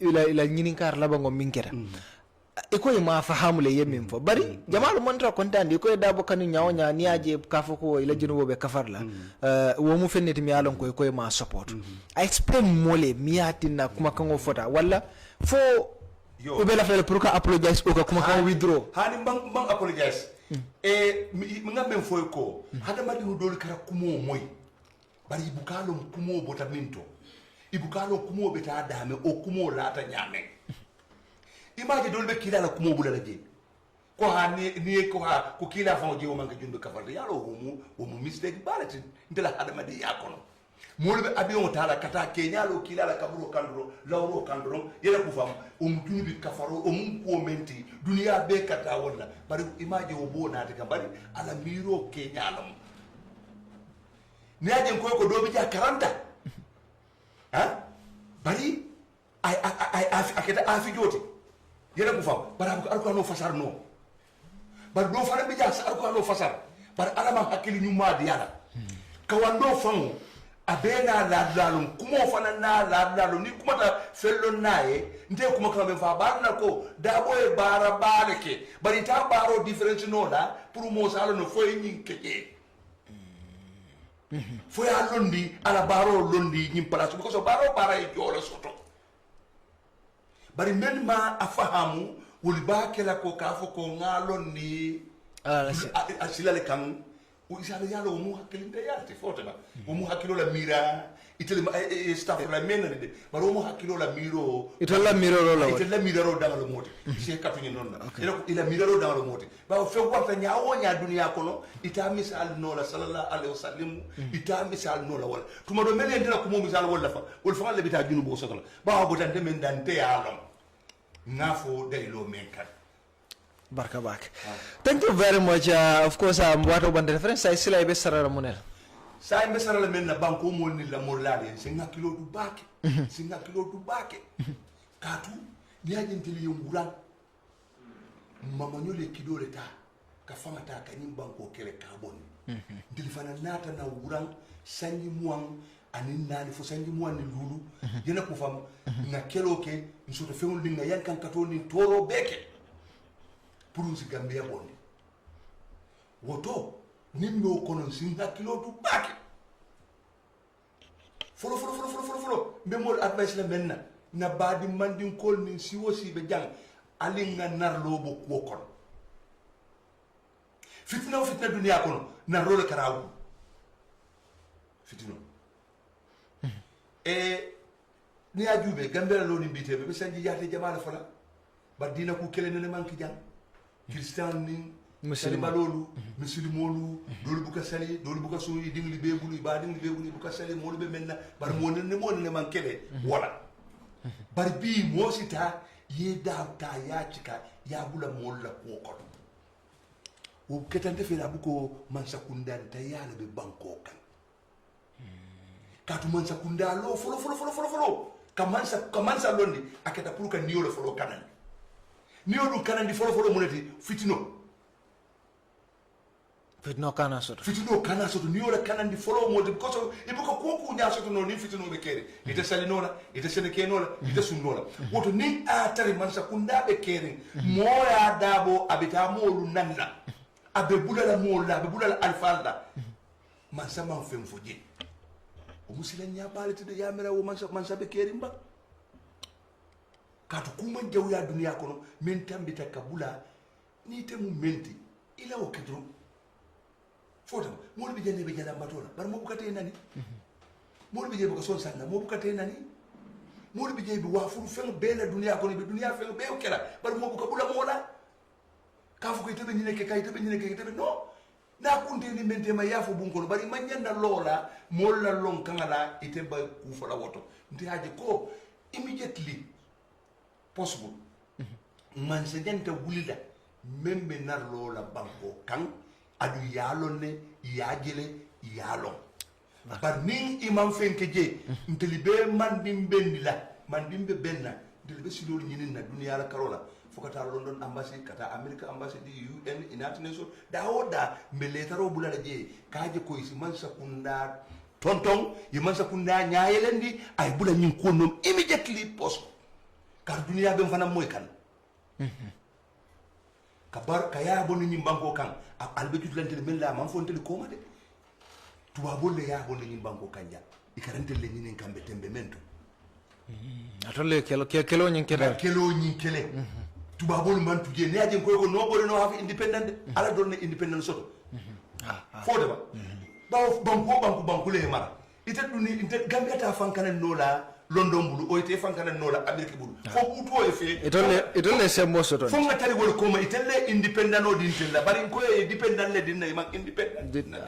ila nyinikar labango minkera iko ma fahamule yemin fo bari jamalu montra kontandi iko dabo kanu nyawonya ni aje kafo ko ila jinu be kafarla wo mu fenneti mi alon ko iko ma support I explain mole mi atina kuma kango fota wala fo ube la fele pour ka apologize ko kuma kan withdraw hani bang apologize mi ngamen fo ko hada madi dol kara kumo moy bari ibukalo kumo bota minto ibukalo kumo beta dame o kumo lata nyame imagine dole be kila la kumo bulala je ko ha ni ko ha ko kila fa je o manga jundu kafarde yalo o mu mistake balati ndela hada madi yakono molbe abion tala kata kenya lo kila la kaburo kandro lawro kandro yela ku fam o mu tunubi kafaro o mu ko menti dunia be kata wonna bari imagine o bona te bari ala miro kenya lam ni aje ko do bi ja 40 bari ay aketa afi joti yela ku fam bara ko arko no fasar no bar do fara bi ja arko no fasar bar alama hakili nyuma diala kawando fango abena ladlalum kumo fana na ladlalum ni kuma ta fello naye nde kuma kala be fa barna ko dabo e bara bareke bari ta baro difference no da pour mo sala no foy nyin keje foy a londi ala baro londi nyim place ko so baro bara e jolo soto bari men ma afahamu wul ba kala ko ka fo ko ngalon ni asilale kan o isala yalo mo hakili nda yarte foto ba o mo hakilo la mira itele staff la menade de baro mo hakilo la miro itela miro la itela miro da lo moti se katunya non ila miro da lo moti ba fe warta nyaawo nya dunia kono ita misal no la sallallahu alaihi wasallam ita misal no la wala tuma do melen dina ko mo misal wala fa wol fa le bita junu bo sotala ba bo tan de men dan te yalo ngafo dai lo men kan barka bak thank you very much of course wato bande reference ay sila be sarara monel sa be sarala men na banko mo ni la mo laade singa kilo du bake katu ni ajentili yunguran mama nyole kidole ta ka fama ta kanyim banko kele carbon ndili fana nata na wuran sanyi muang anin nani fo sanji mo ni lulu yena ko fam na keloke nsoto fewul dinga yankan katoni toro beke pour si Gambia bonde woto nimbe kono sin hakkilo du baake folo mbe mol advice la menna na baadi mandin kol min siwo sibe jang ali nga narlo bo ko kon fitna dunia kono narlo le karawu fitino ni ajube gambela lo ni bite be sanji yate jamala fala ba dina ku kele ne manki jang christian ni muslim balolu muslimolu dolu buka sali dolu buka so yi dingli be bulu ba dingli be bulu buka sali mo be menna bar mo ne man kele wala bar bi mo sita ye da ta ya cika ya bula mo la ko ko wo ketante fe la buko man sakundan ta ya be banko kan katu man sakunda lo folo kamansa londi aketa puruka niyo le folo kanan niyo du kanan di folo moneti fitino kana soto niyo le kanan di folo modi because ibuka koku nya soto no ni fitino be kere ite salinola ite senekenola ite sunnola woto ni atari man sakunda be kere moya dabo abita molu nanna abe bulala mola abe bulala alfalda man sama fem foje o musilen nya balete de yamira wo man sabe kerimba katu kuma jawya duniya kono men tambita kabula ni te mu menti ila o kedro foto mo be jene be jala matola bar mo bukate nani mo be jebe ko son sanna mo bukate nani mo be jebe wa furu fen be la duniya kono be duniya fen be o kela bar mo bukabula mola kafu ko tebe nyine ke kay tebe nyine ke tebe no na kunte ni mente ma yafo bunkolo bari manyanda lola molla long kangala ite ba ku fola woto nti haje ko immediately possible man se denta wulida membe nar lola banko kan adu yalonne yajele yalon bar ning imam fenke je ntelibe man bimbendi la man bimbe benna delbe silol nyinin na dunya la karola fokata London embassy kata America embassy di UN United Nations dawoda meletaro bulala je kaje ko isi man sakunda tonton yi man sakunda nyaayelendi ay bula nyin ko nom immediately post kar dunia be fana moy kan kabar kaya bonu nyin banko kan albe jutlante men la man fonte ko ma de tuwa bolle ya bonu nyin banko kanja ikarante le nyin kambe tembe mento atolle kelo nyin kele tubabol man tuje ne ajen ko nobody no have independent ala don ne independent soto fode ba banko le mara ite duni inte gambia ta fankana nola London bulu o ite fankana nola America bulu fo buto e fe itolle sembo soto fo ngatari wol ko ma itelle independent no din tella bari ko e dependent le din ma independent dinna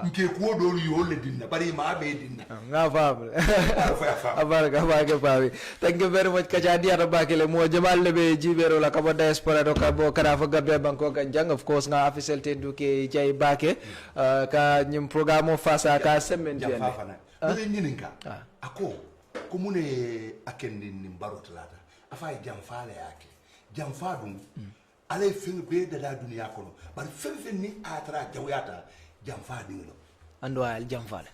nke ko do yo le dinna bari ma be dinna nga fam abaraka babi thank you very much kajadi arabakele mo jamal lebe jibero la kabo diaspora do kabo kara fa gabe banko ganjang of course nga official tenduke jay bake ka nyim programme face ka semen Nule nyininka ako kumune akendi ni mbaro talata afai jamfale yake jamfadum ale fin be da la dunia kono bar fin ni atra jawyata jamfadi ngilo ando al jamfale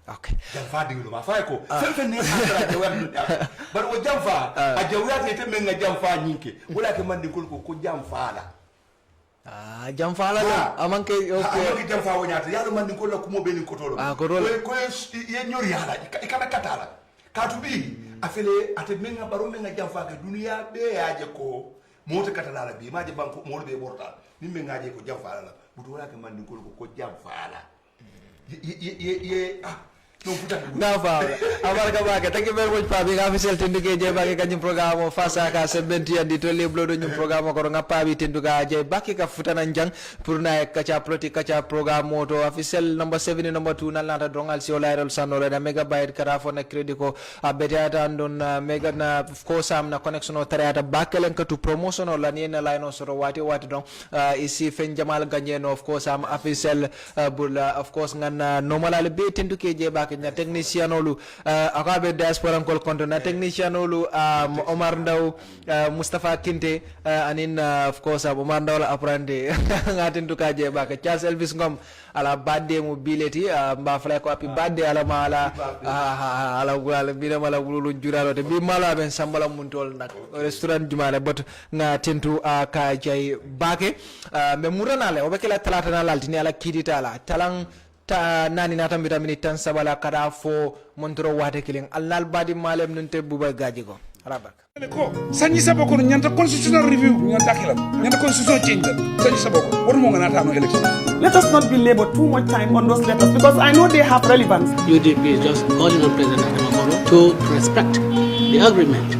okay jamfadi ngilo ma fay ko fin ni atra jawyata bar wo jamfa a jawyata ite men nga jamfa nyinke wala ke mandi ko jamfala jamfala la amanke okay jamfa wonyata yalo mandi ko la kumo be ni kotolo ko ye nyori yala ikana katala katubi afele ate menga baro menga jamfa ke dunia be yaje ko moto katala la bi maje banko mo be borta ni menga je ko jamfa la buto wala ke mandi ko jamfa la ye na fa abaraka baka thank you very much pabi ga official tenduke je baki ka nyum programme face ka sebenti andi to leblo do nyum programme ko nga pabi tenduka je baki ka futana njang pour na ka cha politique ka cha programme moto official number 7 and number 2 na lata drongal si olairol sanore na megabyte kara fo na credit ko abeta andon mega na of course am na connection o tariata bakelen ka to promotion la ni na line so wati don ici fen jamal gagné no of course am official bula of course ngana normal be tenduke je bake nya technician olu akabe diaspora kol konto na technician olu Omar Ndaw Mustafa Kinte anin of course Omar Ndaw la apprendre ngatin tukaje bake Charles Elvis Ngom ala birthday mu bileti mba fala ko happy birthday ala mala ala bina mala wulu juralo te bi mala ben sambala mun tol nak restaurant jumale bot nga tentu ka jay bake me murana le obekela talata na laltini ala kidita la talang nani nata mbita minute tan sabala kada fo montoro wate killing alnal badi malem nunte buba gaji ko rabak ko sanyi saboko nyanta constitutional review nyanta kilam nyanta constitution change sanyi saboko wodu mo ngana no election. Let us not belabor too much time on those letters because I know they have relevance. UDP is just calling on President Adama to respect the agreement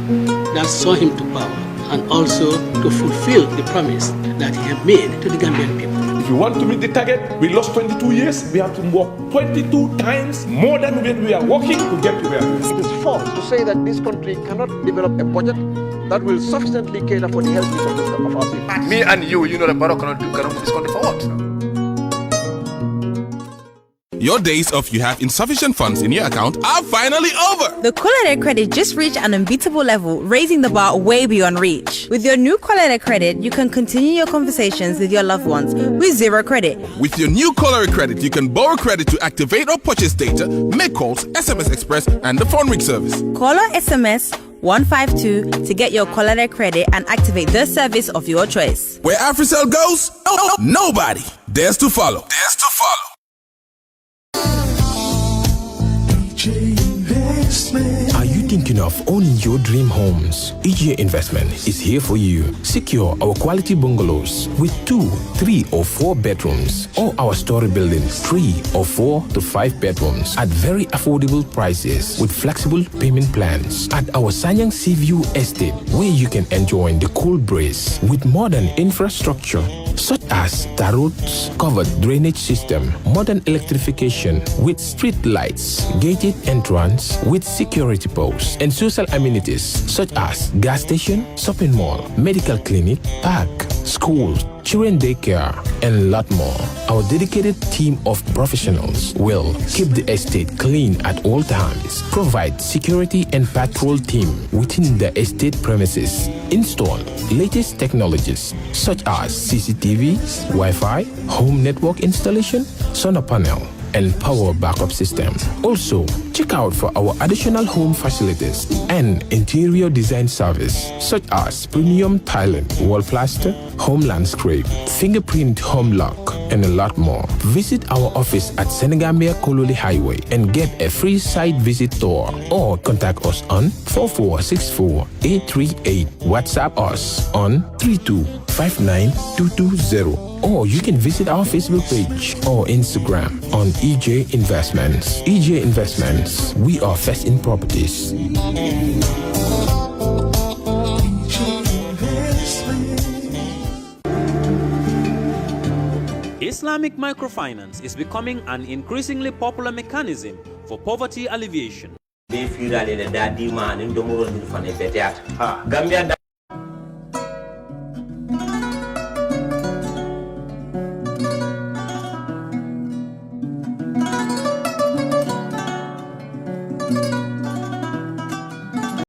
that saw him to power and also to fulfill the promise that he had made to the Gambian people. If you want to meet the target, we lost 22 years. We have to work 22 times more than when we are working to get to where we are. It is false to say that this country cannot develop a budget that will sufficiently cater for the health needs of our people. Me and you know that Barrow cannot move this country forward. Your days of you have insufficient funds in your account are finally over. The Colorado credit just reached an unbeatable level, raising the bar way beyond reach. With your new Colorado credit, you can continue your conversations with your loved ones with zero credit. With your new Colorado credit, you can borrow credit to activate or purchase data, make calls, SMS Express, and the phone ring service. Call or SMS 152 to get your Colorado credit and activate the service of your choice. Where AfriCell goes, nobody dares to follow. Are you thinking of owning your dream homes? EJ Investment is here for you. Secure our quality bungalows with 2, 3 or 4 bedrooms, or our story buildings 3 or 4 to 5 bedrooms at very affordable prices with flexible payment plans at our Sanyang Seaview Estate, where you can enjoy the cool breeze with modern infrastructure such as tar roads, covered drainage system, modern electrification with street lights, gated entrance with security posts, and social amenities such as gas station, shopping mall, medical clinic, park, school, children daycare, and a lot more. Our dedicated team of professionals will keep the estate clean at all times, provide security and patrol team within the estate premises, install latest technologies such as CCTV, Wi-Fi, home network installation, solar panel, and power backup system. Also, check out for our additional home facilities and interior design service such as premium tiling, wall plaster, home landscape, fingerprint home lock, and a lot more. Visit our office at Senegambia Kololi Highway and get a free site visit tour, or contact us on 4464-838. WhatsApp us on 3259220. Or you can visit our Facebook page or Instagram on EJ Investments. EJ Investments, we are first in properties. Islamic microfinance is becoming an increasingly popular mechanism for poverty alleviation. Gambia